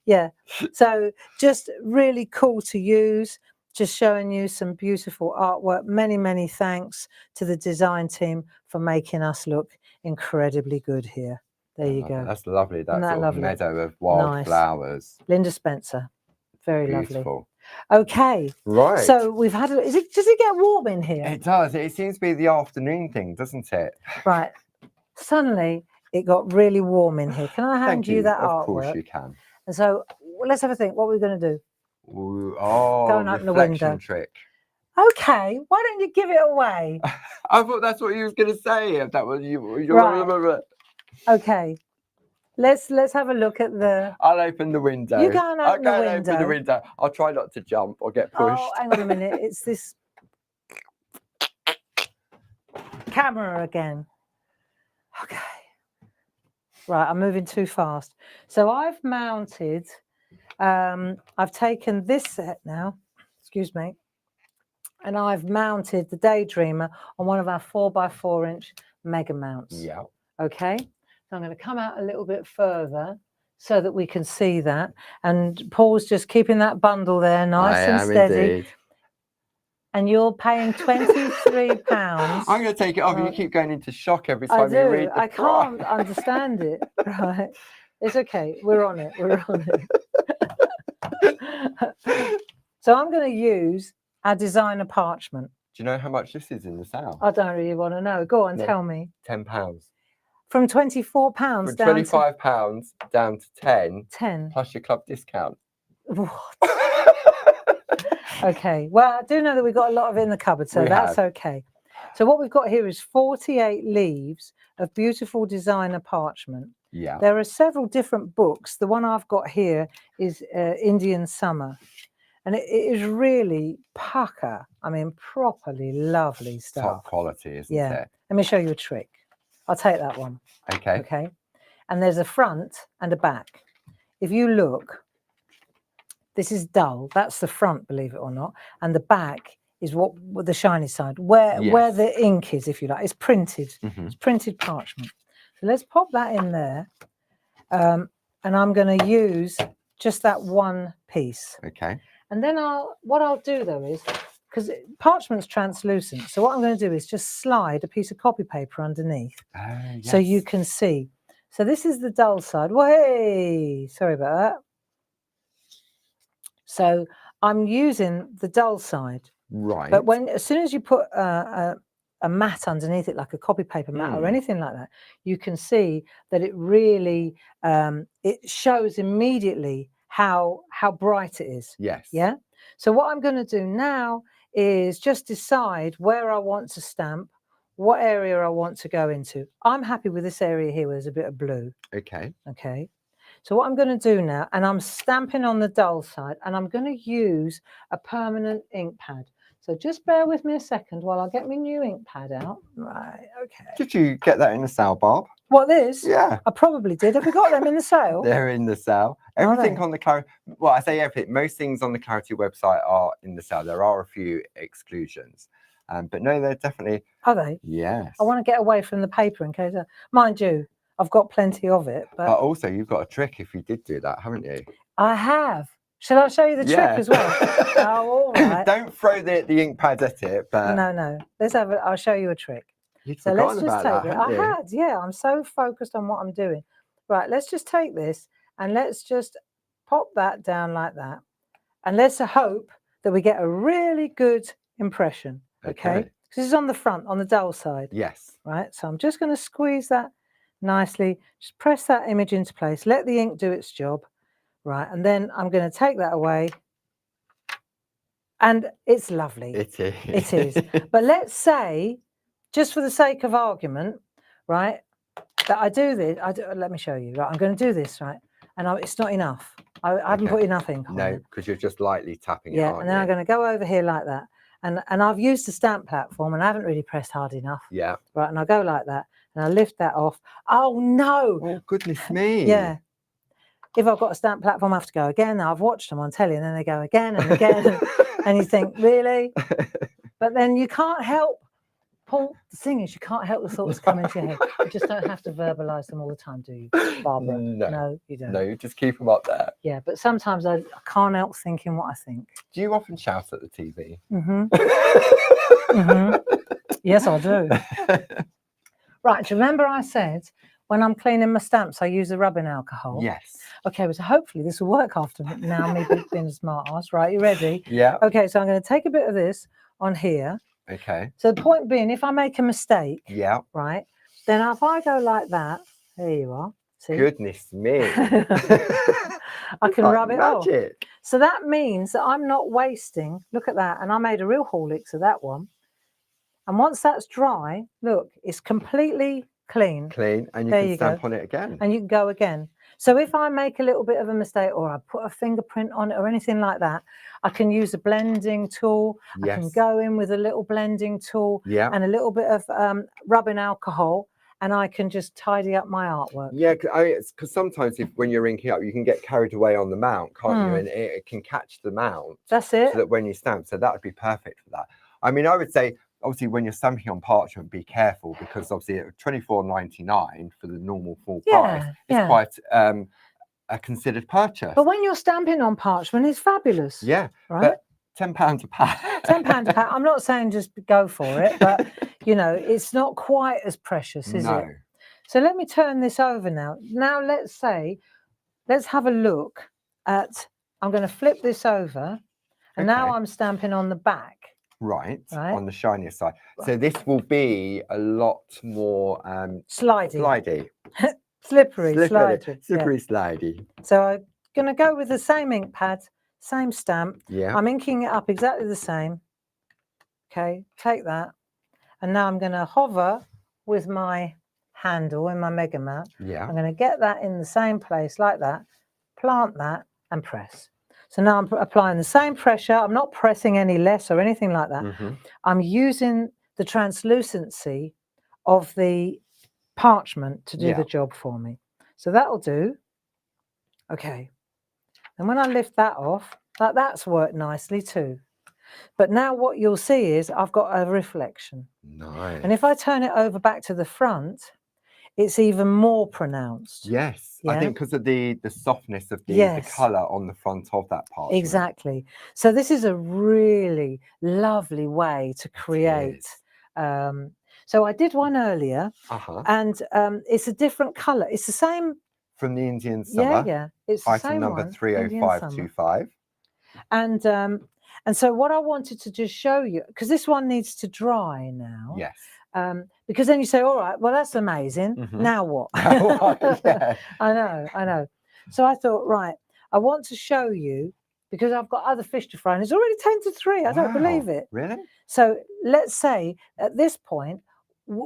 Yeah. So just really cool to use. Just showing you some beautiful artwork. Many, many thanks to the design team for making us look incredibly good here. There you go. That's lovely. That Isn't that sort of lovely? meadow of wild Nice. flowers. Linda Spencer. Very lovely. Beautiful. Okay. Right. So we've had does it get warm in here? It does. It seems to be the afternoon thing, doesn't it? Right. Suddenly it got really warm in here. Can I hand Thank you that Of course artwork? you can. And so let's have a think. What are we going to do? Ooh, Go and open the reflection window. trick. Okay. Why don't you give it away? I thought that's what you was going to say. If that was you. Right. Okay. Let's have a look at the. I'll open the window. You go and open the Open the window. window. I'll try not to jump or get pushed. Oh, hang on a minute. It's this camera again. Okay. Right, I'm moving too fast. So I've mounted, I've taken this set now, excuse me, and I've mounted the Daydreamer on one of our 4x4-inch mega mounts. Yeah. Okay. So I'm going to come out a little bit further so that we can see that. And Paul's just keeping that bundle there nice and steady. Indeed. and you're paying £23. I'm going to take it off. You Right. keep going into shock every I time you read do. the I can't price. understand it. Right. It's okay. We're on it. We're on it. So I'm going to use our designer parchment. Do you know how much this is in the sale? I don't really want to know. Go on, No. tell me. £10. From £24 From down £25 down to 10 to 10. plus your club discount. What? Okay. Well, I do know that we've got a lot of it in the cupboard, so We that's have. okay. So what we've got here is 48 leaves of beautiful designer parchment. Yeah. There are several different books. The one I've got here is Indian Summer. And it is really pucker. I mean, properly lovely stuff. Top quality, isn't it? Let me show you a trick. I'll take that one. Okay. Okay. And there's a front and a back. If you look, this is dull. That's the front, believe it or not. And the back is what the shiny side, where the ink is, if you like. It's printed. It's printed parchment. So let's pop that in there. And I'm going to use just that one piece. Okay. And then what I'll do though is, because parchment's translucent, so what I'm going to do is just slide a piece of copy paper underneath, so you can see. So this is the dull side. Way, sorry about that. So I'm using the dull side. Right. But as soon as you put a mat underneath it, like a copy paper mat or anything like that, you can see that it really it shows immediately how bright it is. Yes. Yeah. So what I'm going to do now is just decide where I want to stamp, what area I want to go into. I'm happy with this area here where there's a bit of blue. Okay. Okay. So what I'm going to do now, and I'm stamping on the dull side, and I'm going to use a permanent ink pad. So just bear with me a second while I get my new ink pad out. Right, okay. Did you get that in the sale, Barb? What, this? Yeah. I probably did. Have we got them in the sale? They're in the sale. Are Everything they? on the Clarity, well, I say everything. Most things on the Clarity website are in the sale. There are a few exclusions. But no, they're definitely. Are they? Yes. I want to get away from the paper in case, mind you, I've got plenty of it. But also, you've got a trick if you did do that, haven't you? I have. Shall I show you the trick as well? Oh, all right. Don't throw the ink pad at it, but no. Let's have it. I'll show you a trick. You'd So let's forgotten just about take that, it. hadn't you? I had, yeah. I'm so focused on what I'm doing. Right, let's just take this and let's just pop that down like that. And let's hope that we get a really good impression. Okay? This is on the front, on the dull side. Yes. Right, so I'm just going to squeeze that nicely. Just press that image into place. Let the ink do its job. Right, and then I'm going to take that away. And it's lovely. It is. It is. But let's say, just for the sake of argument, right, that I do this. Let me show you. Right, I'm going to do this, right, and it's not enough. I haven't put enough ink on it. No, because you're just lightly tapping it. Yeah, and then I'm going to go over here like that, and I've used the stamp platform, and I haven't really pressed hard enough. Yeah. Right, and I go like that, and I lift that off. Oh no! Oh goodness me! Yeah. If I've got a stamp platform, I have to go again. Now, I've watched them on telly, and then they go again and again, and you think, really? But then you can't help. Paul, the thing is, you can't help the thoughts come into your head. You just don't have to verbalise them all the time, do you, Barbara? No, you don't. No, you just keep them up there. Yeah, but sometimes I can't help thinking what I think. Do you often shout at the TV? Yes, I do. Right, do you remember I said when I'm cleaning my stamps, I use the rubbing alcohol? Yes. Okay, so hopefully this will work after now, me being a smart ass. Right, you ready? Yeah. Okay, so I'm going to take a bit of this on here. Okay. So the point being, if I make a mistake, yeah, right, then if I go like that, there you are. See? Goodness me. I can like rub it off. magic. So that means that I'm not wasting. Look at that. And I made a real Horlicks of that one. And once that's dry, look, it's completely clean. Clean. And you There can you stamp go. on it again. And you can go again. So if I make a little bit of a mistake or I put a fingerprint on it or anything like that, I can use a blending tool. Yes. I can go in with a little blending tool Yeah. and a little bit of rubbing alcohol, and I can just tidy up my artwork. Yeah, because sometimes when you're inking up, you can get carried away on the mount, can't you? And it can catch the mount. That's it. So that when you stamp, so that would be perfect for that. I mean, I would say, obviously, when you're stamping on parchment, be careful because obviously at $24.99 for the normal full price, it's quite a considered purchase. But when you're stamping on parchment, it's fabulous. Yeah. Right. £10 a pack. £10 a pack. I'm not saying just go for it, but you know, it's not quite as precious, is No. it? So let me turn this over now. Now let's have a look at, I'm going to flip this over, and now Okay. I'm stamping on the back. Right, Right. on the shinier side. So this will be a lot more Slidey. slidey. Slippery, slidey. Yeah. Slippery slidey. So I'm going to go with the same ink pad, same stamp. Yeah. I'm inking it up exactly the same. Okay, take that. And now I'm going to hover with my handle in my mega mat. Yeah. I'm going to get that in the same place like that, plant that and press. So now I'm applying the same pressure. I'm not pressing any less or anything like that. Mm-hmm. I'm using the translucency of the parchment to do the job for me. So that'll do. Okay. And when I lift that off, that's worked nicely too. But now what you'll see is I've got a reflection. Nice. And if I turn it over back to the front, it's even more pronounced. Yes, Yeah? I think because of the softness of the colour on the front of that parchment. Exactly. So this is a really lovely way to create. So I did one earlier, and it's a different colour. It's the same. From the Indian summer. Yeah. It's the item same number one, 30525. And so what I wanted to just show you, because this one needs to dry now. Yes. Because then you say, all right, well, that's amazing. Mm-hmm. Now what? Yeah. I know. So I thought, right, I want to show you, because I've got other fish to fry, and it's already 10 to 3. I don't believe it. Really? So let's say at this point,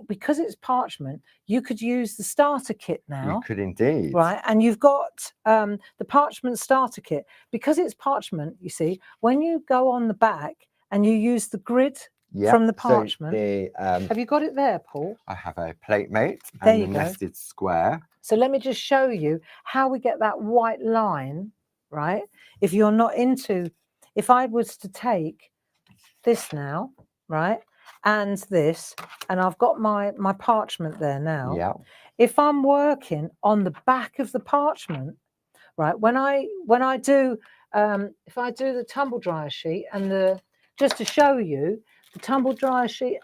because it's parchment, you could use the starter kit now. You could indeed. Right, and you've got the parchment starter kit. Because it's parchment, you see, when you go on the back and you use the grid from the parchment. So have you got it there, Paul? I have a plate mate There and you a go. nested square. So let me just show you how we get that white line, right? If you're not into, if I was to take this now, right, and this, and I've got my parchment there now. Yeah. If I'm working on the back of the parchment, right, when I do, if I do the tumble dryer sheet and just to show you the tumble dryer sheet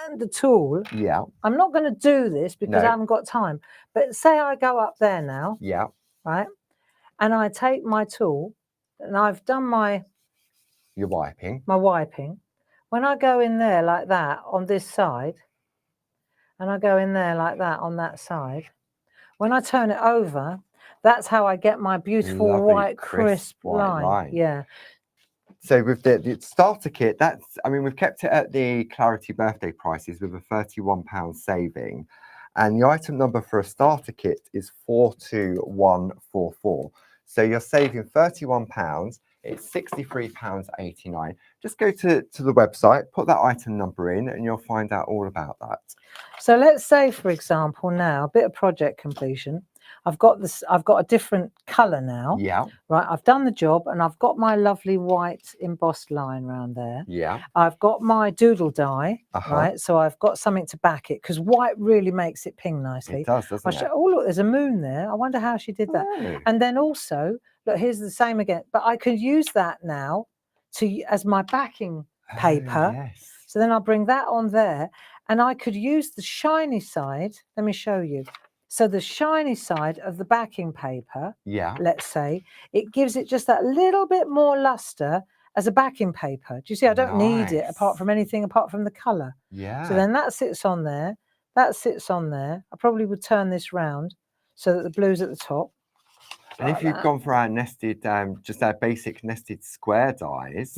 and the tool. Yeah. I'm not going to do this because I haven't got time. But say I go up there now. Yeah. Right, and I take my tool, and I've done my wiping. My wiping. When I go in there like that on this side, and I go in there like that on that side, when I turn it over, that's how I get my beautiful Lovely, white crisp white line. Yeah. So with the starter kit, we've kept it at the Clarity birthday prices with a £31 saving. And the item number for a starter kit is 42144. So you're saving £31. It's £63.89. Just go to the website, put that item number in, and you'll find out all about that. So let's say, for example, now a bit of project completion. I've got a different colour now. Yeah. Right, I've done the job, and I've got my lovely white embossed line around there. Yeah. I've got my doodle die, right? So I've got something to back it, because white really makes it ping nicely. It does, doesn't it? Oh, look, there's a moon there. I wonder how she did that. Oh. And then also, look, here's the same again. But I could use that now as my backing paper. Oh, yes. So then I'll bring that on there, and I could use the shiny side. Let me show you. So the shiny side of the backing paper, let's say, it gives it just that little bit more luster as a backing paper. Do you see? I don't need it apart from the colour. Yeah. So then that sits on there. That sits on there. I probably would turn this round so that the blue's at the top. And if you've gone for our nested, just our basic nested square dies,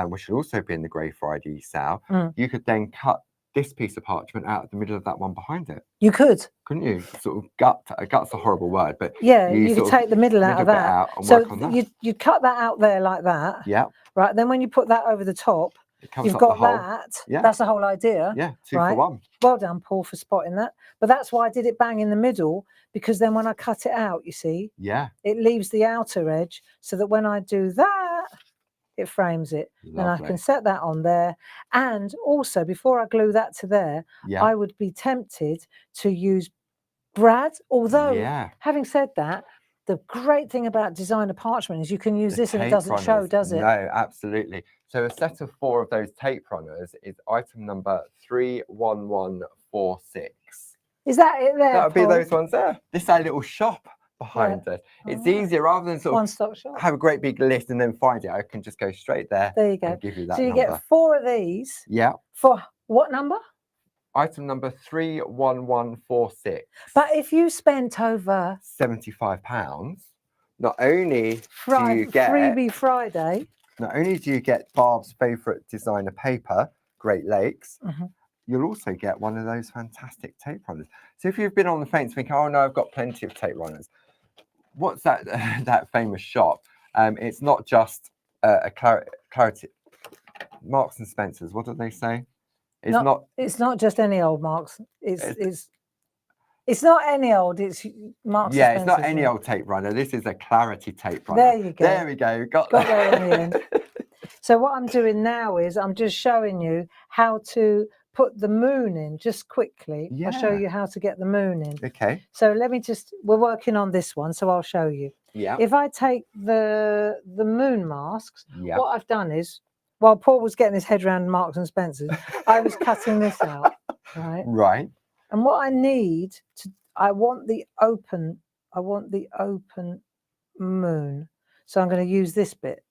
which will also be in the Grey Friday sale, you could then cut this piece of parchment out of the middle of that one behind it. You could, couldn't you? Sort of gut's a horrible word, but you could take the middle out of that. So you cut that out there like that. Yeah. Right. Then when you put that over the top, you've got that. Yeah. That's the whole idea. Yeah. 2 for 1. Well done, Paul, for spotting that. But that's why I did it bang in the middle, because then when I cut it out, you see, it leaves the outer edge, so that when I do that, it frames it. Lovely. And I can set that on there. And also, before I glue that to there, I would be tempted to use Brad. Although, having said that, the great thing about designer parchment is you can use The this and it tape doesn't show, runners. does it? No, absolutely. So a set of 4 of those tape runners is item number 31146. Is that it there? That would be Paul? those ones there. This is our little shop behind us. It's Alright. easier rather than sort of One-stop shop. have a great big list and then find it. I can just go straight there There you go. and give you that So you number. get 4 of these Yeah. for what number? Item number 31146. But if you spent over £75, not only do you get Freebie Friday, not only do you get Barb's favourite designer paper, Great Lakes, Mhm. you'll also get one of those fantastic tape runners. So if you've been on the fence thinking, oh no, I've got plenty of tape runners, what's that that famous shop? It's not just a clarity. Marks and Spencers, what do they say? It's not it's not just any old Marks. It's not any old. It's Marks. yeah, and it's not Spencer's, any yeah. old tape runner. This is a clarity tape runner. There you go. There we go. Got there in the end. So what I'm doing now is I'm just showing you how to put the moon in just quickly. I'll show Yeah. you how to get the moon in. Okay. So let me just, we're working on this one, so I'll show you. Yeah. If I take the moon masks, Yeah. what I've done is, while Paul was getting his head around Marks and Spencer's, I was cutting this out, right? Right. And what I need to, I want the open moon. So I'm going to use this bit,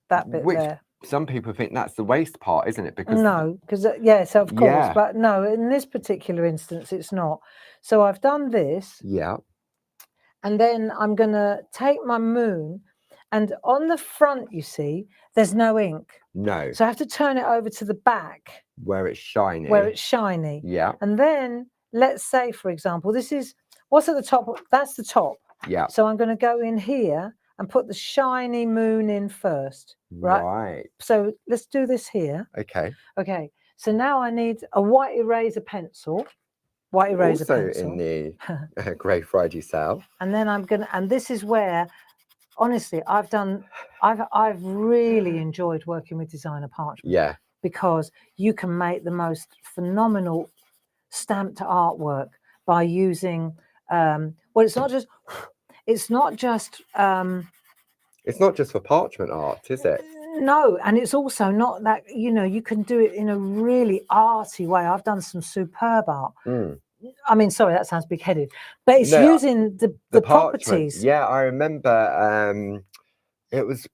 that bit Which there. some people think that's the waste part, isn't it? Because No, because yes, of course, Yeah. but no, in this particular instance, it's not. So I've done this, yeah. and then I'm going to take my moon, and on the front, you see, there's no ink. No. So I have to turn it over to the back Where it's shiny. where it's shiny. Yeah. And then let's say, for example, this is what's at the top. That's the top. Yeah. So I'm going to go in here and put the shiny moon in first. Right. Right. So let's do this here. Okay. Okay. So now I need a white eraser pencil. White eraser Also pencil. in the Grey Friday sale. And then I'm gonna, and this is where, honestly, I've really enjoyed working with designer parchment. Yeah. Because you can make the most phenomenal stamped artwork by using well, it's not just It's not just for parchment art, is it? no, and it's also not that, you know, you can do it in a really arty way. I've done some superb art. Mm. I mean, sorry, that sounds big-headed, but it's No, using the parchment. properties. Yeah, I remember it was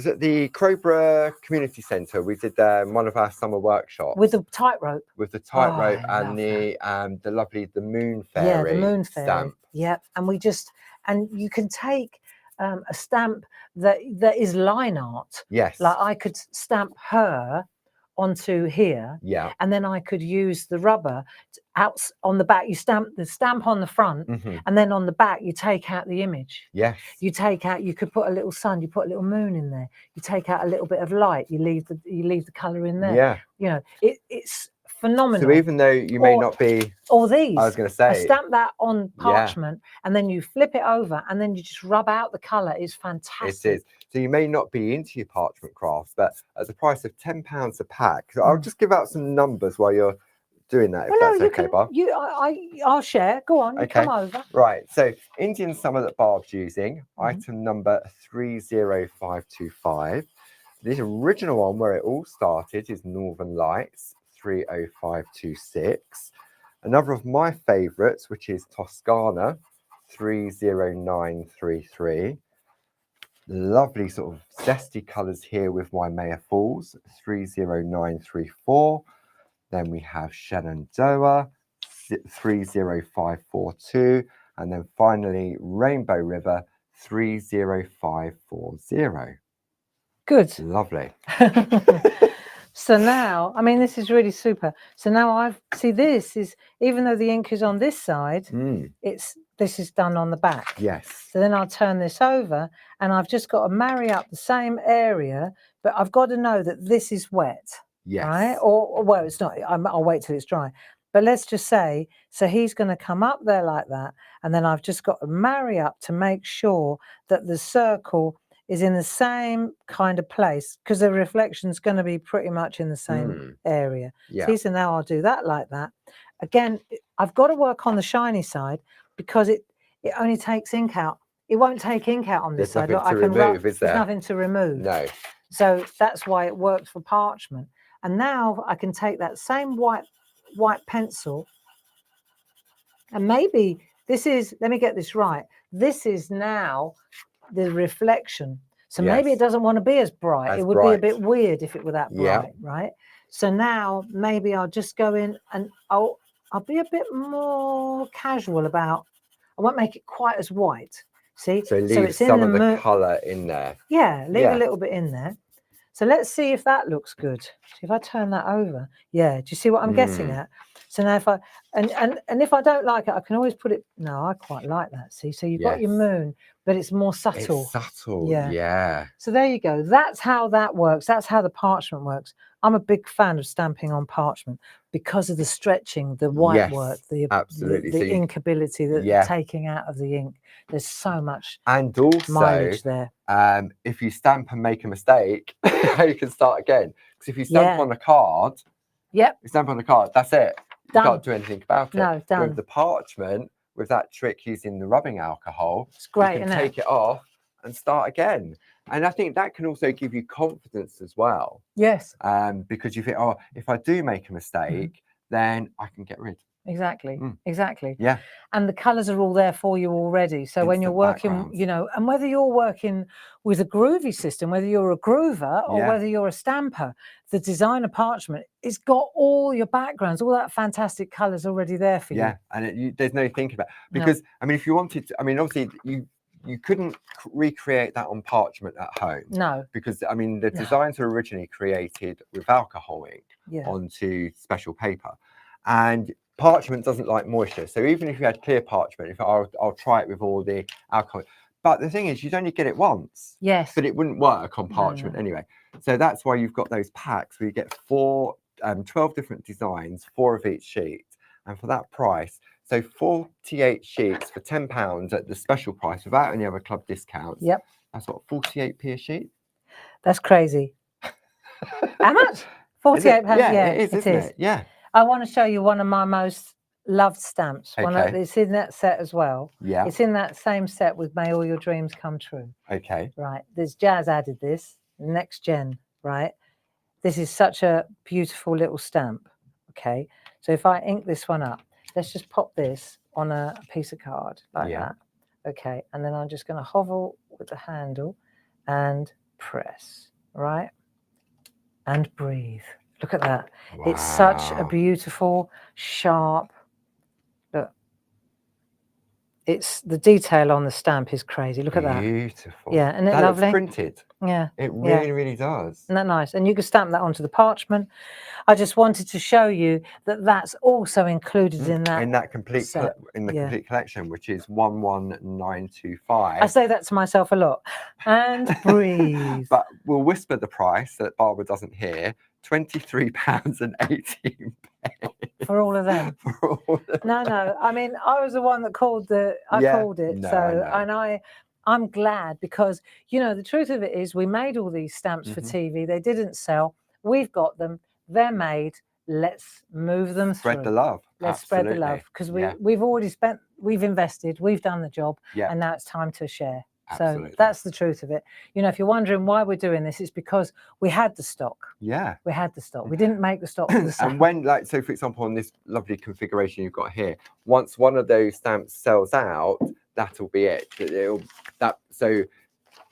at the Crowborough Community Centre. We did one of our summer workshops With the tightrope. with the tightrope I and the lovely moon fairy. Yeah, the moon fairy. stamp. Yeah, and you can take a stamp that is line art. Yes. Like I could stamp her onto here, Yeah. and then I could use the rubber out on the back. You stamp on the front, Mhm. and then on the back you take out the image. Yes. You take out. You could put a little sun. You put a little moon in there. You take out a little bit of light. You leave the color in there. Yeah. You know, it's phenomenal. So even though you may Or- not be, Or these. I was going to I say, stamp that on parchment, and then you flip it over, and then you just rub out the color. It's it fantastic. is. So you may not be into your parchment crafts, but at the price of £10 a pack, so Mm. I'll just give out some numbers while you're doing that, if Well, no, that's you okay, can. Bob. I'll share. Go on. You Okay. come over. Right, so Indian summer that Barb's using, Mhm. item number 30525. The original one where it all started is Northern Lights, 30526. Another of my favourites, which is Toscana, 30933. Lovely sort of zesty colours here with my Maya Falls, 30934. Then we have Shenandoah, 30542. And then finally, Rainbow River, 30540. Good. Lovely. So now, I mean, this is really super. So now this is, even though the ink is on this side, Mm, this is done on the back. yes. So then I'll turn this over, and I've just got to marry up the same area, but I've got to know that this is wet, Yes. right? Or well, it's not. I'll wait till it's dry. But let's just say, so he's going to come up there like that, and then I've just got to marry up to make sure that the circle is in the same kind of place, because the reflection's going to be pretty much in the same area. Yeah. See, so now I'll do that like that. Again, I've got to work on the shiny side because it only takes ink out it won't take ink out on this There's side. nothing Look, to I can remove, rub, is there's there? nothing to remove. No. So that's why it works for parchment. And now I can take that same white pencil, and maybe this is, let me get this right. This is now the reflection. So maybe it Yes. doesn't want to be as bright. As It would be a bright. bit weird if it were that Yeah. bright, right? So now maybe I'll just go in and I'll be a bit more casual about, I won't make it quite as white. See? So leave it's in some of the the colour in there. yeah, leave Yeah. a little bit in there. So let's see if that looks good. See if I turn that over. Yeah, do you see what I'm getting Mm. at? So now if I and if I don't like it, I can always put it. No, I quite like that. See, so you've got your Yes. moon, but it's more subtle. It's subtle. Yeah. Yeah. So there you go. That's how that works. That's how the parchment works. I'm a big fan of stamping on parchment because of the stretching, the white Yes, work, the absolutely. So the you- inkability, the Yeah. taking out of the ink. There's so much And also, mileage there. if you stamp and make a mistake, you can start again. Because if you stamp Yeah. on a card, Yep. you stamp on the card, that's it. You Done. can't do anything about it. No, done. With the parchment, with that trick using the rubbing alcohol, It's great, you can isn't it? take it off and start again. And I think that can also give you confidence as well. Yes. Because you think, oh, if I do make a mistake, then I can get rid. Exactly. Mm. Exactly. Yeah. And the colours are all there for you already. So when you're Instant working, backgrounds. you know, and whether you're working with a groovy system, whether you're a groover or Yeah. whether you're a stamper, the designer parchment, it's got all your backgrounds, all that fantastic colours already there for Yeah, you. and there's no thinking about No. because I mean, if you wanted to, I mean, obviously you couldn't recreate that on parchment at home No. because I mean the No. designs were originally created with alcohol ink Yeah. onto special paper, and parchment doesn't like moisture. So even if you had clear parchment, if I'll try it with all the alcohol, but the thing is, you'd only get it once. Yes. But it wouldn't work on No, parchment no. anyway. So that's why you've got those packs where you get 12 different designs, 4 of each sheet. And for that price, so 48 sheets for £10 at the special price without any other club discounts. Yep. That's what, 48p a sheet? That's crazy. How much? Is £48. it? Yeah, Yeah, it is, isn't it? Yeah. I want to show you one of my most loved stamps. One Okay. it's in that set as well. Yeah. It's in that same set with May All Your Dreams Come True. Okay. Right. There's Jazz added this, next gen, right? This is such a beautiful little stamp. Okay. So if I ink this one up, let's just pop this on a piece of card like Yeah. that. Okay. And then I'm just going to hover with the handle and press, right? And breathe. Look at that. It's such a Wow. beautiful, sharp, look. It's the detail on the stamp is crazy. Look at that. Beautiful. Yeah, isn't it that lovely? looks printed. Yeah. It Yeah. really, really does. Isn't that nice? And you can stamp that onto the parchment. I just wanted to show you that that's also included in that. complete set. Yeah. complete collection, which is 11925. I say that to myself a lot. And breathe. But we'll whisper the price that Barbara doesn't hear: £23.18 For all of them. for all of No. I mean, I was the one that called Yeah, called it. no, I So, know. and I'm glad because, you know, the truth of it is we made all these stamps for Mhm. TV. They didn't sell. We've got them. They're made. Let's move them Spread through. the love. Let's spread the love Absolutely. because Yeah. we've already spent, we've invested, we've done the job, Yeah. and now it's time to share. Absolutely. So that's the truth of it. You know, if you're wondering why we're doing this, it's because we had the stock. Yeah. We had the stock. We didn't make the stock for the sale. And when, like, so for example, on this lovely configuration you've got here, once one of those stamps sells out, that'll be it. So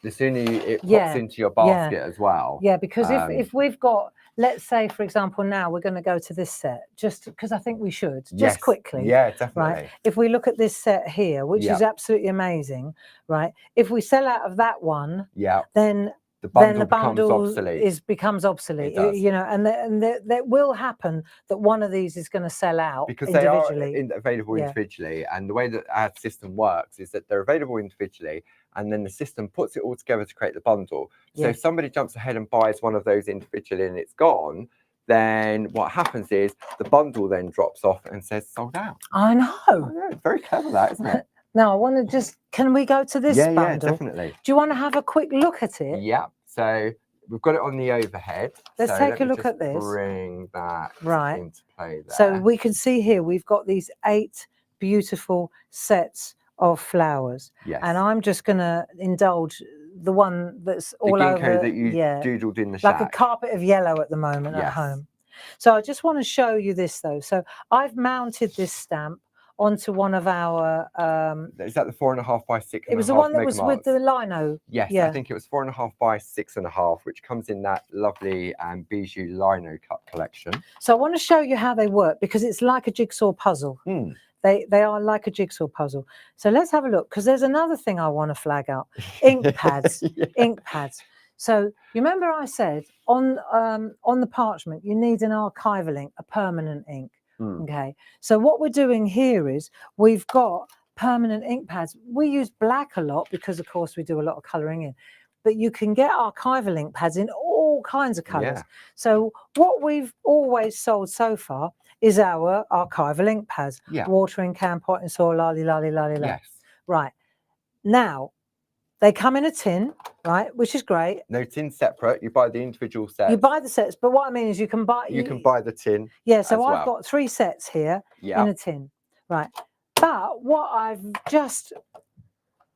the sooner it pops Yeah, into your basket as well. Yeah, because if Um, we've got, let's say, for example, now we're going to go to this set, just because I think we should, just yes, quickly. Yeah, definitely. Right. If we look at this set here, which Yeah. is absolutely amazing, right? If we sell out of that one, Yeah. then The the becomes bundle obsolete. becomes obsolete. It does. You know, and that will happen that one of these is going to sell out Because they are individually. available Yeah. individually, and the way that our system works is that they're available individually, and then the system puts it all together to create the bundle. So Yeah. if somebody jumps ahead and buys one of those individually and it's gone, then what happens is the bundle then drops off and says sold out. I know. Yeah, it's very clever, that, isn't it? Now I want to just, can we go to this Yeah, bundle? definitely. Do you want to have a quick look at it? Yeah. So we've got it on the overhead. Let's So take let a me look just at this. Bring that Right. into play there. So we can see here we've got these 8 beautiful sets of flowers. Yes. And I'm just going to indulge the one that's the all ginkgo over. that you yeah, doodled in the like shack. a carpet of yellow at the moment at Yes. home. So I just want to show you this though. So I've mounted this stamp onto one of our. Is that the 4.5 by 6.5? It was the one that was Mega with the lino. Yes, Yeah. I think it was 4.5 by 6.5, which comes in that lovely bijou lino cut collection. So I want to show you how they work because it's like a jigsaw puzzle. Mm. They are like a jigsaw puzzle. So let's have a look because there's another thing I want to flag up: ink pads. Yeah. Ink pads. So you remember I said on the parchment you need an archival ink, a permanent ink. Mm. Okay. So what we're doing here is we've got permanent ink pads. We use black a lot because of course we do a lot of colouring in, but you can get archival ink pads in all kinds of colours. Yeah. So what we've always sold so far is our archival ink pads. Yeah. Watering can, pot and soil, lolly, lolly, lolly, lolly. Yes. Right. Now, they come in a tin, right, which is great. No tin separate. You buy the individual sets. You buy the sets, but what I mean is you can buy... You can buy the tin. Yeah, so as I've got 3 sets here Yeah. in a tin. Right. But what I've just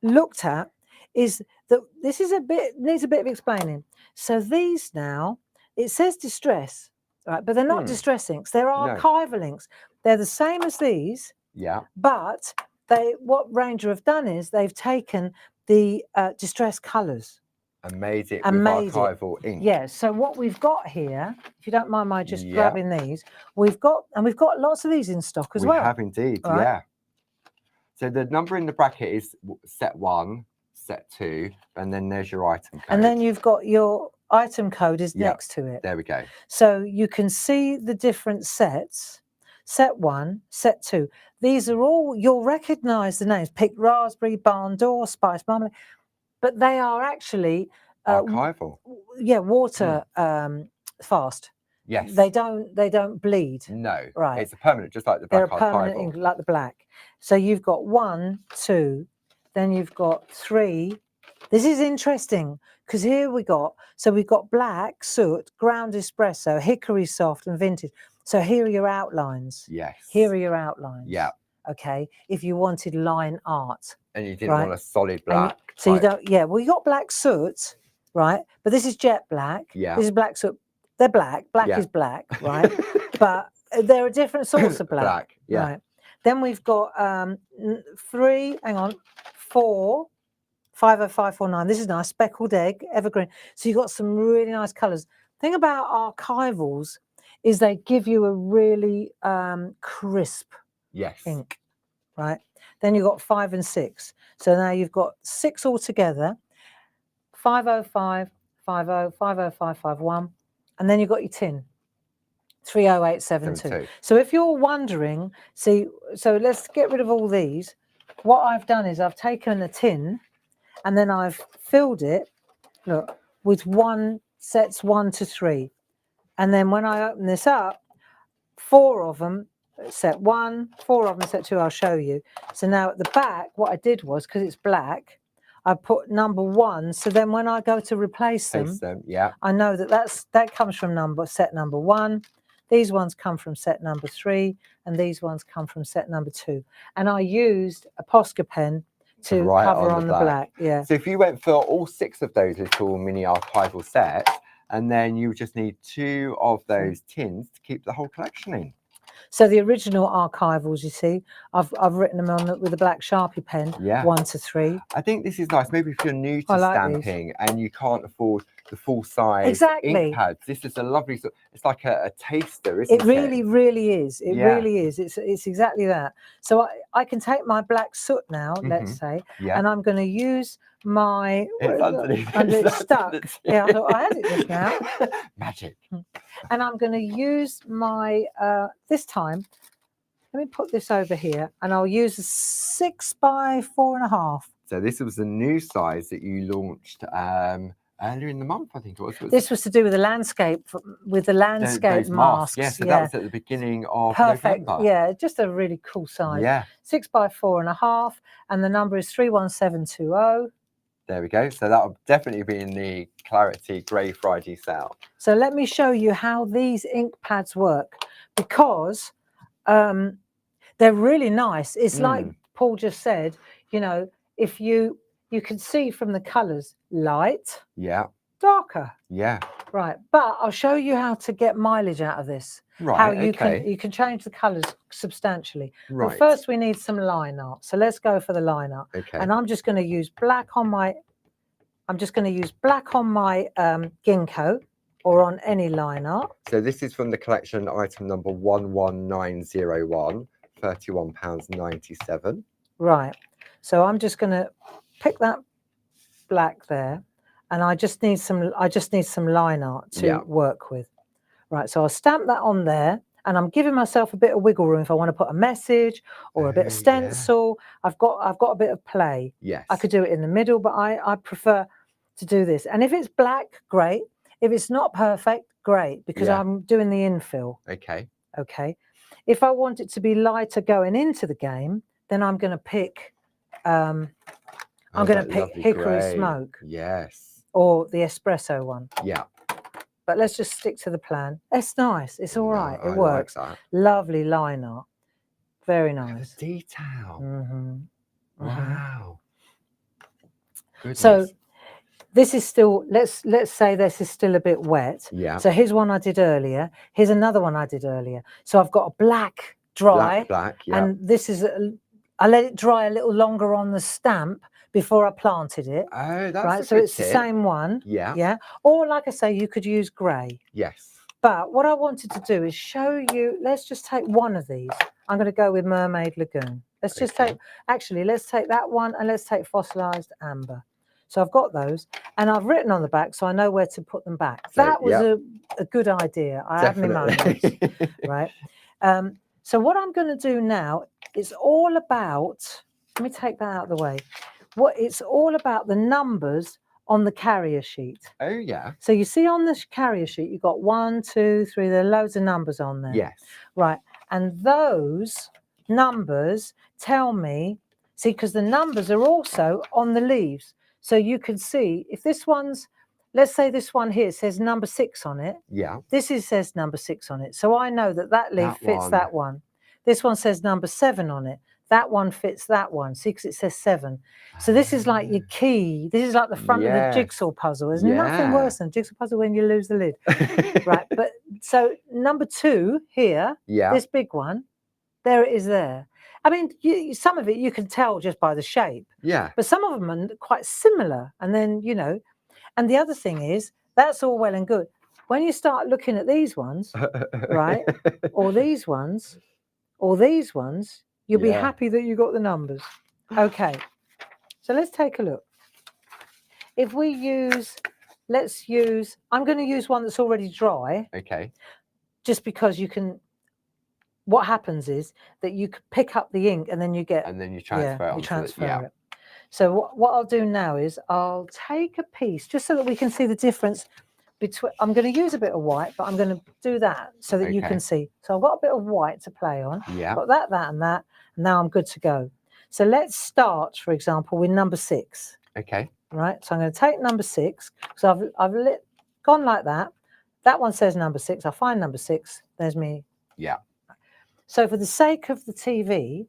looked at is that this is needs a bit of explaining. So these now, it says distress, right, but they're not distress inks. They're archival inks. They're the same as these. Yeah. But what Ranger have done is they've taken the distress colours And made it and with made archival ink. Yeah, so what we've got here, if you don't mind my just Yeah. grabbing these, we've got lots of these in stock as we well. have indeed, Right. yeah. So the number in the bracket is set 1, set 2, and then there's your item code. And then you've got your item code is Yep. next to it. There we go. So you can see the different sets. Set 1, set 2. These are all, you'll recognise the names. Picked raspberry, barn door, spice marmalade. But they are actually... Archival. Yeah, water fast. Yes. They don't bleed. No. Right. It's a permanent, just like the They're black a permanent archival. ink, like the black. So you've got 1, 2, then you've got 3. This is interesting because here we've got black, soot, ground espresso, hickory soft and vintage. So here are your outlines. Yes. Here are your outlines. Yeah. Okay. If you wanted line art. And you didn't want a solid And black. so you don't, yeah, well, you got black soot, right? But this is jet black. Yeah. This is black soot. They're black. Black is black, right? But there are different sorts of black. Yeah. Right. Then we've got 4, 50549. This is nice. Speckled egg, evergreen. So you've got some really nice colours. Thing about archivals is they give you a really crisp ink, right? Then you've got 5 and 6. So now you've got 6 altogether. 505, 50, 50551. And then you've got your tin. 30872. So if you're wondering, so let's get rid of all these. What I've done is I've taken a tin and then I've filled it, look, with sets 1 to 3. And then when I open this up, 4 of them, set 1, 4 of them, set 2, I'll show you. So now at the back, what I did was, because it's black, I put number 1. So then when I go to replace them, yeah. I know that comes from set number 1. These ones come from set number 3, and these ones come from set number 2. And I used a Posca pen to cover on the black. Yeah. So if you went for all 6 of those little mini archival sets, and then you just need 2 of those tins to keep the whole collection in. So the original archivals, you see, I've written them on with a black Sharpie pen, 1 to 3. I think this is nice. Maybe if you're new to stamping and you can't afford the full size ink pads, this is a lovely sort. It's like a taster, isn't it? It really, really is. It really is. It's exactly that. So I can take my black soot now, let's say, and I'm going to use my. It's stuck. Yeah, I thought I had it just now. Magic. And I'm going to use my this time. Let me put this over here, and I'll use a 6 by 4.5. So this was the new size that you launched earlier in the month, I think it was. This was to do with the landscape, masks. Yeah, so that was at the beginning of November. Yeah, just a really cool size. Yeah. 6 by 4.5, and the number is 31720. There we go. So that'll definitely be in the Clarity Grey Friday sale. So let me show you how these ink pads work, because they're really nice. It's like Paul just said, you know, if you can see from the colours, light, Yeah. darker. Yeah. Right, but I'll show you how to get mileage out of this. Right. How you Okay. can change the colours substantially. Right. But first we need some line art. So let's go for the line art. Okay. And I'm just going to use black on my ginkgo or on any line art. So this is from the collection item number 11901, £31.97. Right. So I'm just going to pick that black there, and I just need some line art to work with. Right. So I'll stamp that on there, and I'm giving myself a bit of wiggle room if I want to put a message or a bit of stencil. I've got a bit of play. Yes. I could do it in the middle, but I prefer to do this. And if it's black, great. If it's not perfect, great, because I'm doing the infill. Okay. Okay. If I want it to be lighter going into the game, then I'm going to pick Hickory Smoke. Yes. Or the espresso one. Yeah. But let's just stick to the plan. It's nice. It's all right. It I works. like that. Lovely line art. Very nice. The detail. Wow. Goodness. So this is still, let's say this is still a bit wet. Yeah. So here's one I did earlier. Here's another one I did earlier. So I've got a black dry. Black, yeah. And this is, I let it dry a little longer on the stamp before I planted it. Oh, that's right. a So good it's tip. the same one. Yeah. Yeah. Or like I say, you could use grey. Yes. But what I wanted to do is show you, let's just take one of these. I'm going to go with Mermaid Lagoon. Let's just take that one, and let's take Fossilized Amber. So I've got those, and I've written on the back, so I know where to put them back. So, that was a good idea. I have my moments, right? So what I'm going to do now is all about, let me take that out of the way. It's all about the numbers on the carrier sheet. Oh, yeah. So you see on the carrier sheet, you've got 1, 2, 3, there are loads of numbers on there. Yes. Right. And those numbers tell me, see, because the numbers are also on the leaves. So you can see if this one's, let's say this one here says number 6 on it. Yeah. This says number 6 on it. So I know that leaf fits that one. This one says number 7 on it. That one fits that one. See, because it says 7. So this is like your key. This is like the front of the jigsaw puzzle. There's nothing worse than a jigsaw puzzle when you lose the lid. Right. But so number 2 here, this big one, there it is there. I mean, some of it you can tell just by the shape. Yeah. But some of them are quite similar. And then, and the other thing is, that's all well and good. When you start looking at these ones, right, or these ones, you'll be happy that you got the numbers. Okay, so let's take a look. If we I'm going to use one that's already dry. Okay. Just because you can, what happens is that you can pick up the ink and then you get. And then you transfer it. So what I'll do now is I'll take a piece just so that we can see the difference between, I'm going to use a bit of white, but I'm going to do that so that you can see. So I've got a bit of white to play on. Yeah. Got that, and that. And now I'm good to go. So let's start, for example, with number 6. Okay. Right. So I'm going to take number 6. So I've gone like that. That one says number 6. I'll find number 6. There's me. Yeah. So for the sake of the TV,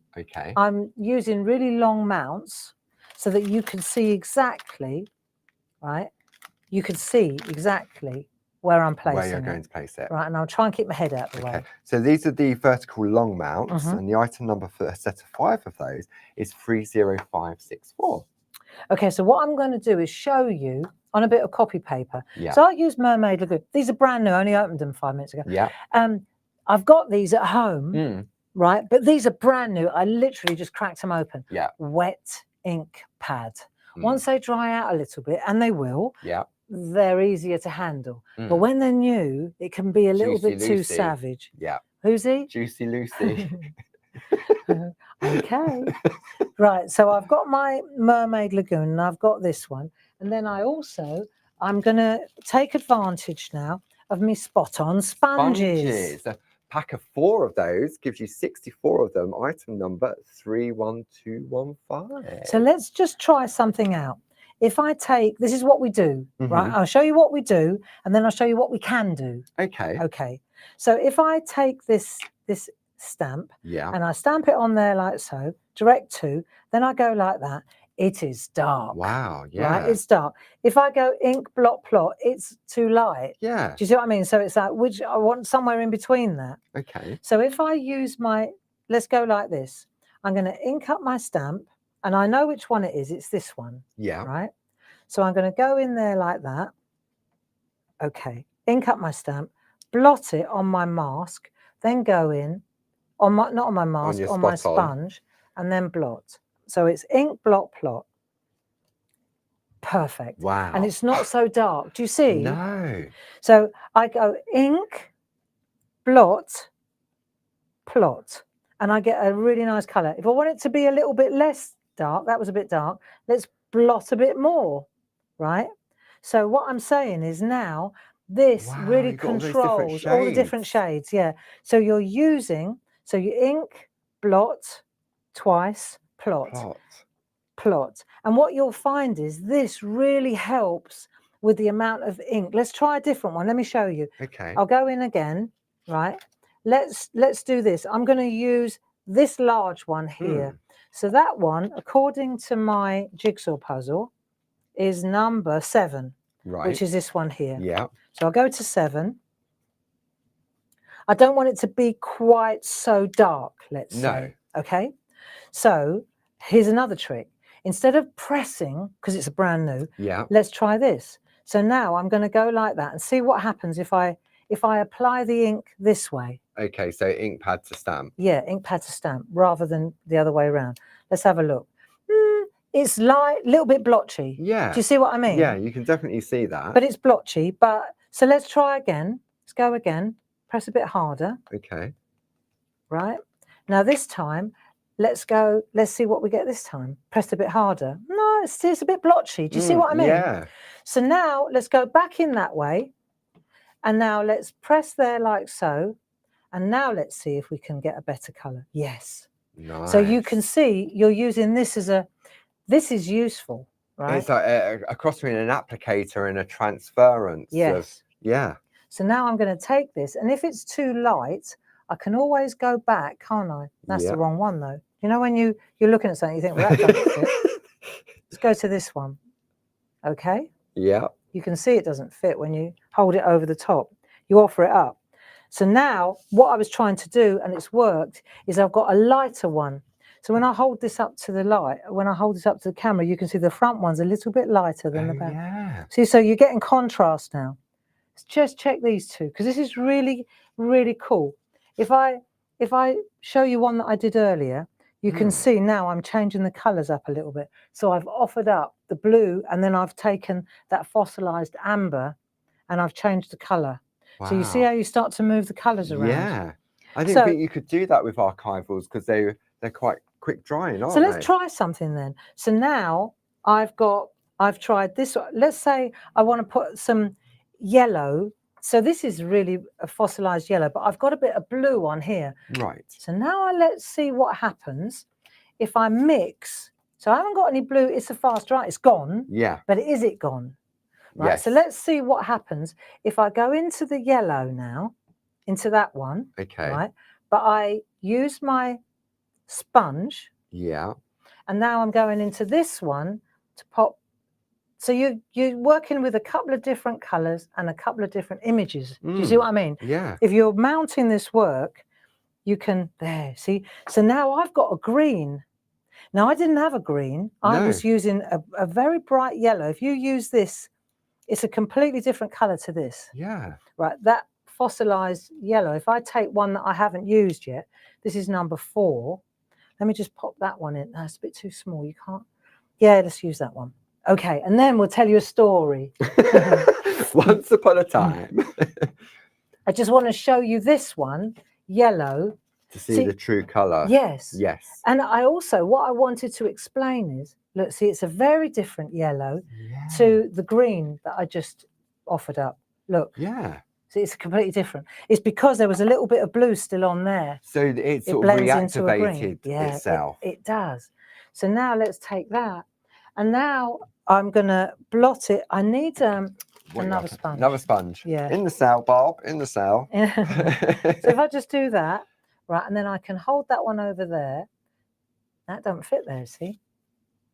I'm using really long mounts so that you can see exactly, right? You can see exactly where I'm placing it. Where you're going to place it. Right, and I'll try and keep my head out of the way. So these are the vertical long mounts, and the item number for a set of 5 of those is 30564. Okay, so what I'm going to do is show you on a bit of copy paper. Yeah. So I use Mermaid Lagoon. These are brand new. I only opened them 5 minutes ago. Yeah. I've got these at home, right? But these are brand new. I literally just cracked them open. Yeah. Wet ink pad. Once they dry out a little bit, and they will, they're easier to handle. But when they're new, it can be a little bit too savage. Yeah. Who's he? Juicy Lucy. Okay. Right. So I've got my Mermaid Lagoon, and I've got this one. And then I'm going to take advantage now of me Spot On sponges. A pack of 4 of those gives you 64 of them. Item number 31215. So let's just try something out. If I take, this is what we do, right? I'll show you what we do, and then I'll show you what we can do. Okay. Okay. So if I take this stamp, and I stamp it on there like so, direct to, then I go like that. It is dark. Wow. Yeah. Right, it's dark. If I go ink blot plot, it's too light. Yeah. Do you see what I mean? So it's like, which I want somewhere in between that. Okay. So if I use my, let's go like this. I'm going to ink up my stamp, and I know which one it is. It's this one. Yeah. Right. So I'm going to go in there like that. Okay. Ink up my stamp, blot it on my mask, then go in on my, not on my mask, your on my spot on. sponge, and then blot. So it's ink blot plot. Perfect. Wow. And it's not so dark. Do you see? No. So I go ink, blot, plot, and I get a really nice colour. If I want it to be a little bit less dark, that was a bit dark, let's blot a bit more, right? So what I'm saying is now this Wow, really you've got all those different controls all the different shades. Yeah. So you're using, so you ink, blot, twice, plot. Plot. And what you'll find is this really helps with the amount of ink. Let's try a different one. Let me show you. Okay. I'll go in again, right? Let's do this. I'm going to use this large one here. So that one, according to my jigsaw puzzle, is number 7, Right. which is this one here. Yeah. So I'll go to 7. I don't want it to be quite so dark, let's say. Okay. So here's another trick. Instead of pressing, because it's a brand new, Yeah. let's try this. So now I'm going to go like that and see what happens if I apply the ink this way. Okay, so ink pad to stamp. Yeah, ink pad to stamp rather than the other way around. Let's have a look. It's light, a little bit blotchy. Yeah. Do you see what I mean? Yeah, you can definitely see that. But it's blotchy. But so let's try again. Let's go again. Press a bit harder. Okay. Right. Now this time, let's go. Let's see what we get this time. Press a bit harder. No, it's a bit blotchy. Do you see what I mean? Yeah. So now let's go back in that way. And now let's press there like so. And now let's see if we can get a better colour. Yes. Nice. So you can see you're using this as a, this is useful, right? It's like a cross between an applicator and a transference. Yes. Yeah. So now I'm going to take this, and if it's too light, I can always go back, can't I? That's the wrong one though. You know when you're looking at something, you think, well, that doesn't fit. Let's go to this one. Okay. Yeah. You can see it doesn't fit when you hold it over the top. You offer it up. So now what I was trying to do, and it's worked, is I've got a lighter one. So when I hold this up to the light, when I hold this up to the camera, you can see the front one's a little bit lighter than the back. Yeah. See, so you're getting contrast now. Just check these two, because this is really, really cool. If I show you one that I did earlier, you can see now I'm changing the colours up a little bit. So I've offered up the blue, and then I've taken that fossilized amber and I've changed the colour. Wow. So you see how you start to move the colours around? Yeah. I didn't think you could do that with archivals because they're quite quick drying, aren't so they? let's try something then. So now I've tried this. Let's say I want to put some yellow. So this is really a fossilized yellow, but I've got a bit of blue on here. Right. So now let's see what happens if I mix. So I haven't got any blue. It's a fast dry. It's gone. Yeah. But is it gone? Right. Yes. So let's see what happens if I go into the yellow now, into that one. Okay. Right. But I use my sponge. Yeah. And now I'm going into this one to pop. So you're working with a couple of different colours and a couple of different images. Do you see what I mean? Yeah. If you're mounting this work, you can, there, see? So now I've got a green. Now I didn't have a green. I was using a very bright yellow. If you use this, it's a completely different colour to this. Yeah. Right, that fossilised yellow, if I take one that I haven't used yet, this is number 4. Let me just pop that one in. That's a bit too small. You can't. Yeah, let's use that one. Okay, and then we'll tell you a story. Once upon a time. I just want to show you this one, yellow. To see the true colour. Yes. Yes. And I also, what I wanted to explain is, look, see, it's a very different yellow to the green that I just offered up. Look. Yeah. See, it's completely different. It's because there was a little bit of blue still on there. So it sort of blends into a green. reactivated itself. It does. So now let's take that. And now I'm going to blot it. I need another sponge. Another sponge. Yeah. In the cell, Bob. In the cell. So if I just do that, right, and then I can hold that one over there. That don't fit there, see?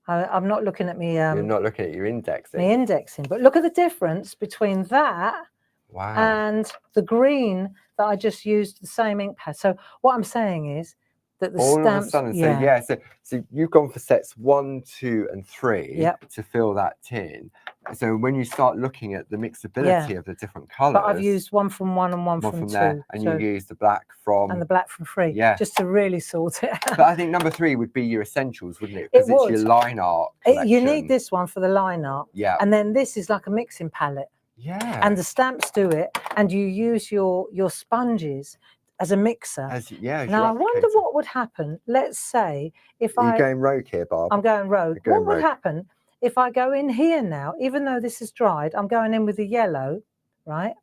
I'm not looking at me You're not looking at your indexing. my indexing, but look at the difference between that Wow. and the green that I just used the same ink pad. So what I'm saying is that the All stamps, of a sudden, so yeah, so you've gone for sets 1, 2, and 3 Yep. to fill that tin. So when you start looking at the mixability of the different colours, but I've used one from one and one from two, there, and so, you use the black from and the black from 3, yeah, just to really sort it out. But I think number 3 would be your essentials, wouldn't it? Because it's your line art collection. You need this one for the line art, yeah, and then this is like a mixing palette. Yeah. And the stamps do it, and you use your sponges as a mixer. Now I wonder what would happen. Let's say if Are you going rogue here, Barb? I'm going rogue. What would happen if I go in here now? Even though this is dried, I'm going in with the yellow, right?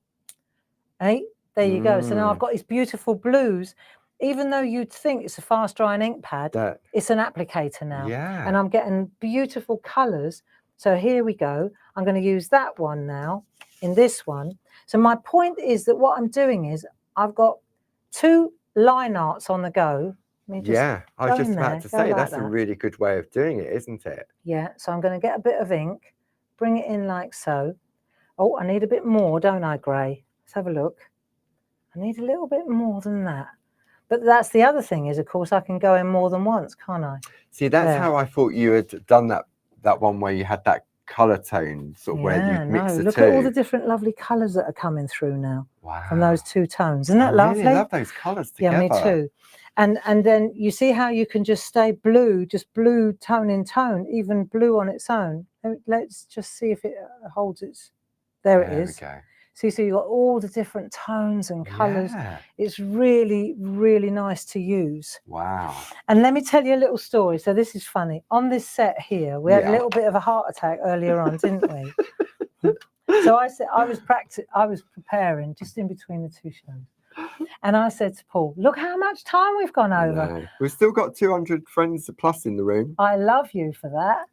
Hey, there you go. So now I've got these beautiful blues. Even though you'd think it's a fast drying ink pad, it's an applicator now. Yeah. And I'm getting beautiful colours. So here we go. I'm going to use that one now in this one. So my point is that what I'm doing is I've got 2 line arts on the go. Yeah, I was just about to say that's a really good way of doing it, isn't it? Yeah, so I'm going to get a bit of ink, bring it in like so. Oh, I need a bit more, don't I, Gray? Let's have a look. I need a little bit more than that. But that's the other thing is, of course, I can go in more than once, can't I? See, that's how I thought you had done that one where you had that colour tone, sort of where you mix the look two. at all the different lovely colours that are coming through now. Wow. From those 2 tones. Isn't that lovely? I really love those colours together. Yeah, me too. And then you see how you can just stay blue, just blue tone in tone, even blue on its own. Let's just see if it holds its... There it is. There we go. See, so you've got all the different tones and colours. Yeah. It's really, really nice to use. Wow. And let me tell you a little story. So this is funny. On this set here, we had a little bit of a heart attack earlier on, didn't we? So I said I was preparing just in between the 2 shows. And I said to Paul, look how much time we've gone over. We've still got 200 friends plus in the room. I love you for that.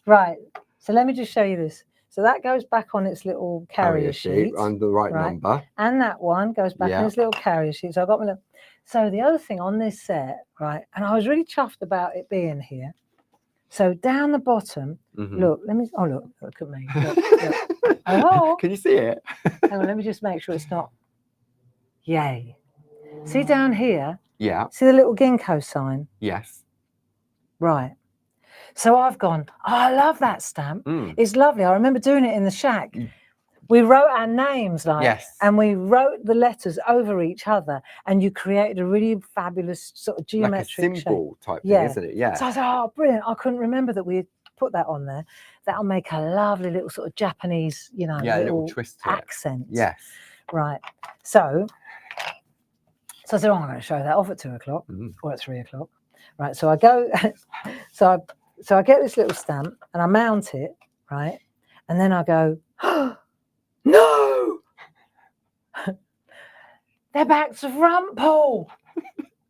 Right. So let me just show you this. So that goes back on its little carrier sheet. On the right number. And that one goes back on its little carrier sheet. So I got my little... So the other thing on this set, right, and I was really chuffed about it being here. So down the bottom, look, let me... Oh, look at me. Look. Oh. Can you see it? Hang on, let me just make sure it's not... Yay. See down here? Yeah. See the little ginkgo sign? Yes. Right. So I've gone, oh, I love that stamp. It's lovely. I remember doing it in the shack. We wrote our names and we wrote the letters over each other, and you created a really fabulous sort of geometric like a symbol type thing, isn't it? Yeah. So I said, oh, brilliant. I couldn't remember that we had put that on there. That'll make a lovely little sort of Japanese, you know, little twist to accent. Yes. Right. So I said, oh, I'm going to show that off at 2 o'clock or at 3 o'clock. Right. So I go, so I get this little stamp and I mount it, right? And then I go, oh, no! They're back to front, Paul!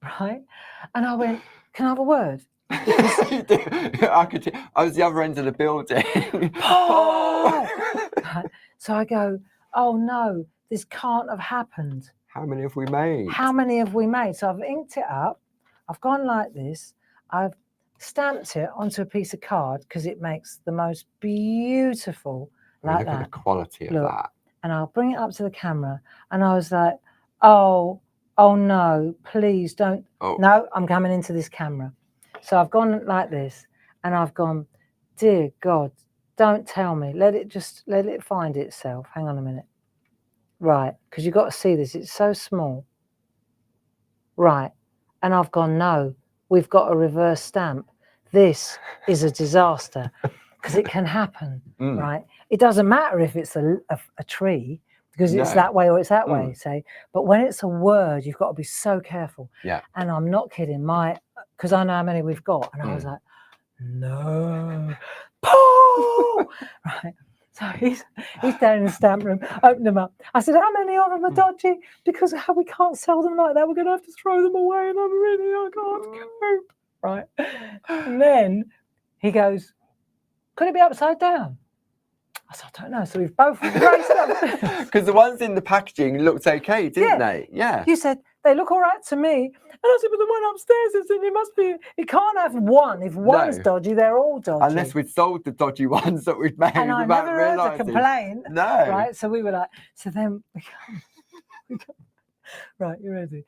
Right? And I went, can I have a word? I was the other end of the building. Paul! Right? So I go, oh no, this can't have happened. How many have we made? How many have we made? So I've inked it up. I've gone like this. I've stamped it onto a piece of card because it makes the most beautiful like look that. At the quality of that. And I'll bring it up to the camera, and I was like, oh no, please don't. Oh. No, I'm coming into this camera. So I've gone like this, and I've gone, dear God, don't tell me. Let it find itself. Hang on a minute. Right, because you've got to see this. It's so small. Right, and I've gone, no. We've got a reverse stamp. This is a disaster because it can happen, right? It doesn't matter if it's a tree because it's that way or it's that way, say. But when it's a word, you've got to be so careful. Yeah. And I'm not kidding. Because I know how many we've got, and I was like, no, Paul, right? So he's down in the stamp room, opened them up. I said, how many of them are dodgy? Because we can't sell them like that. We're going to have to throw them away, and I can't cope. Right? And then he goes, could it be upside down? I said, I don't know. So we've both raced up. Because the ones in the packaging looked okay, didn't they? Yeah. You said, They look all right to me. And I said, but the one upstairs is, it must be, it can't have one. If one's No. dodgy, they're all dodgy. Unless we'd sold the dodgy ones that we'd made and I without never heard a realising. complaint. No. Right, so we were like, so then right, you ready?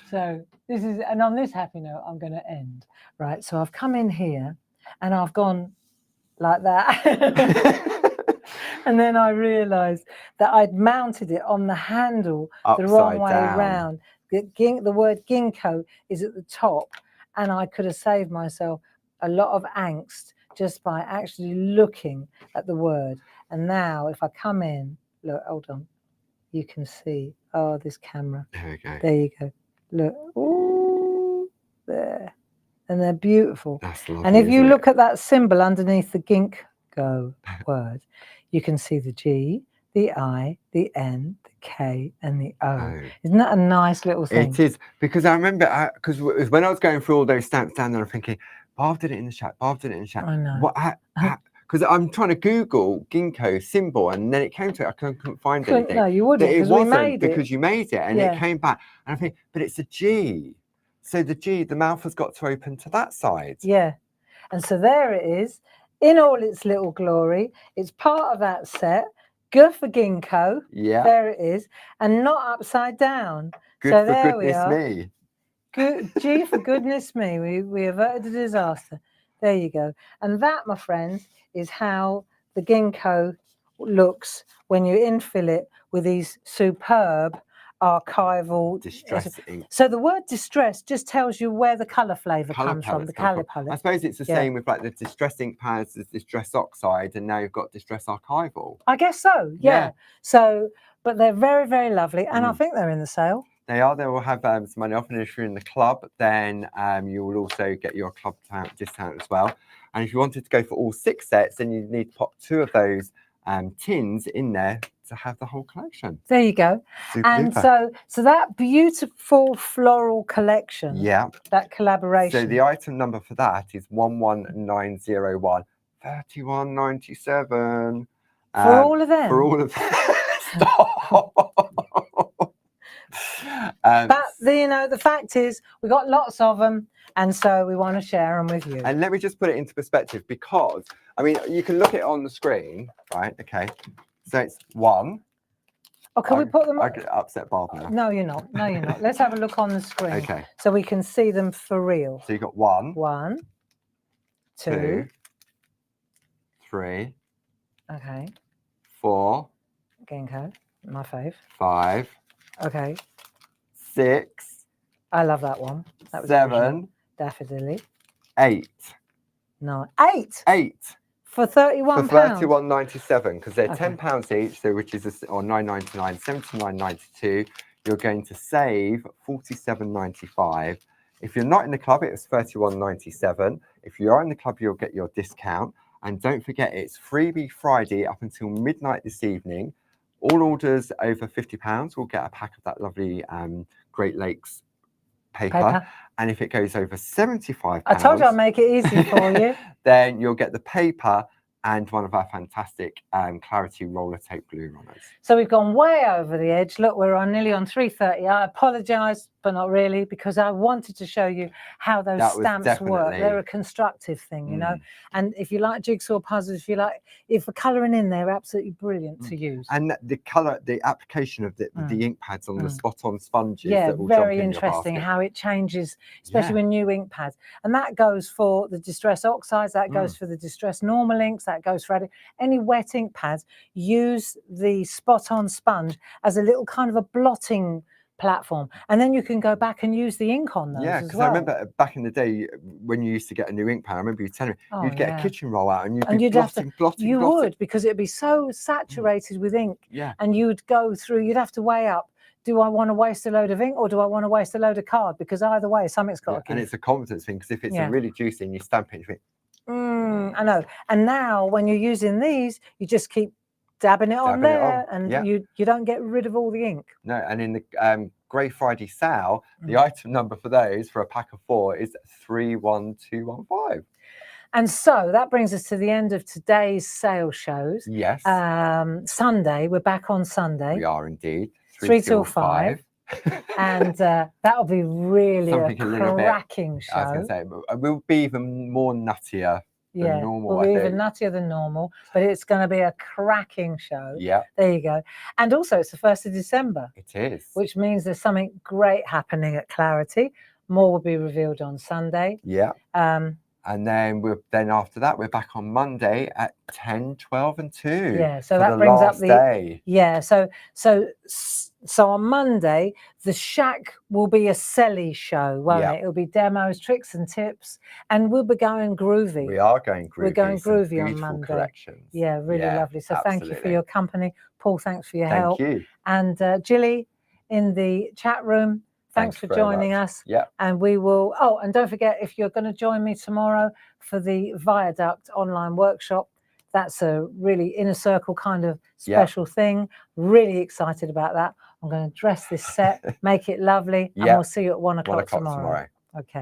So this is, and on this happy note, I'm going to end. Right, so I've come in here and I've gone like that. And then I realised that I'd mounted it on the handle the wrong Upside way down. round. The word ginkgo is at the top, and I could have saved myself a lot of angst just by actually looking at the word. And now if I come in, look, hold on, you can see, oh, this camera. There we go. There you go. Look, ooh, there. And they're beautiful. That's lovely, And if you isn't look it? at that symbol underneath the ginkgo word, you can see the G, the I, the N, the K, and the O. Oh. Isn't that a nice little thing? It is, because I remember, because when I was going through all those stamps down there, I'm thinking, Barb did it in the chat, Barb did it in the chat. I know. What? Because I'm trying to Google ginkgo symbol, and then it came to it, I couldn't find anything. No, you wouldn't, But it because we wasn't, made it. because you made it, and Yeah. it came back. And I think, but it's a G. So the G, the mouth has got to open to that side. Yeah. And so there it is, in all its little glory. It's part of that set. Good for ginkgo. Yeah. There it is. And not upside down. Good so for there we goodness are. me. Good, G for goodness me. We averted a disaster. There you go. And that, my friends, is how the ginkgo looks when you infill it with these superb archival Distress ink. So the word distress just tells you where the colour flavour Colour comes from, palettes the come colour from. I palette. suppose it's the Yeah. same with like the distress ink pads, the distress oxide, and now you've got distress archival. I guess so, yeah. So, but they're very, very lovely. And I think they're in the sale. They are. They will have some money off, and if you're in the club, then you will also get your club discount as well. And if you wanted to go for all 6 sets, then you need to pop 2 of those tins in there to have the whole collection. There you go. Super And duper. so that beautiful floral collection, Yeah. that collaboration. So the item number for that is 11901, 31.97. For all of them. For all of them. Stop. But the fact is, we got lots of them, and so we want to share them with you. And let me just put it into perspective, because I mean, you can look at it on the screen, right? Okay, so it's 1. Oh, can we put them? I get upset Barb now. No, you're not. No, you're not. Let's have a look on the screen. Okay. So we can see them for real. So you got 1, 1, 2. 2, 3. Okay. 4. Ginkgo, my fave. 5. Okay. 6. I love that one. That was original. 7. Daffodilly. 8. No. 8 8. for £31. For £31.97, because they're Okay. £10 each, so which is or £9.99, £79.92. You're going to save £47.95. If you're not in the club, it was £31.97. If you are in the club, you'll get your discount. And don't forget, it's freebie Friday up until midnight this evening. All orders over £50 will get a pack of that lovely Great Lakes paper. And if it goes over £75, I told you I'd make it easy for you. then you'll get the paper and one of our fantastic Clarity roller tape glue runners. So we've gone way over the edge. Look, we're nearly on 3:30. I apologise, but not really, because I wanted to show you how those That was stamps work. definitely- They're a constructive thing, you know. And if you like jigsaw puzzles, if we're colouring in, they're absolutely brilliant to use. And the colour, the application of the ink pads on the spot-on sponges. Yeah, that will jump very in your interesting basket. how it changes, especially Yeah. with new ink pads. And that goes for the distress oxides, that goes for the distress normal inks, that goes for any wet ink pads. Use the spot-on sponge as a little kind of a blotting platform, and then you can go back and use the ink on those Yeah, as because well. I remember back in the day when you used to get a new ink pad, I remember you telling me you'd get a kitchen roll out and you'd be blotting. You would, because it'd be so saturated with ink. Yeah. And you'd go through, you'd have to weigh up, do I want to waste a load of ink or do I want to waste a load of card? Because either way, something's got to give. And it's a confidence thing, because if it's a really juicy and you stamp it, you think, I know. And now when you're using these, you just keep dabbing it on there, and you don't get rid of all the ink. No, and in the Grey Friday sale, the item number for those for a pack of 4 is 31215. And so that brings us to the end of today's sale shows. Yes. Sunday, we're back on Sunday. We are indeed. 3 till 5. and that'll be really Something a a little bit- cracking show. I was going to say, we'll be even more nuttier than Yeah, normal, we'll I be even think. nuttier than normal, but it's going to be a cracking show. Yeah, There you go. And also, it's the 1st of December, it is. which means there's something great happening at Clarity. More will be revealed on Sunday. Yeah. Um, And then after that, we're back on Monday at 10, 12 and 2. Yeah, so for that the brings up last the- day. yeah, so on Monday, the Shack will be a selly show, won't Yeah. it? It'll be demos, tricks and tips, and we'll be going groovy. We are going groovy. We're going some groovy on beautiful Monday. collections. Yeah, really lovely. So thank you for absolutely. your company. Paul, thanks for your Thank help. you. And Jilly in the chat room, thanks for Thank you very joining much. us. Yeah. And we will, oh, and don't forget, if you're going to join me tomorrow for the Viaduct online workshop, that's a really inner circle kind of special thing. Really excited about that. I'm going to dress this set, make it lovely, and Yeah. we'll see you at 1 o'clock, 1 o'clock tomorrow. Okay.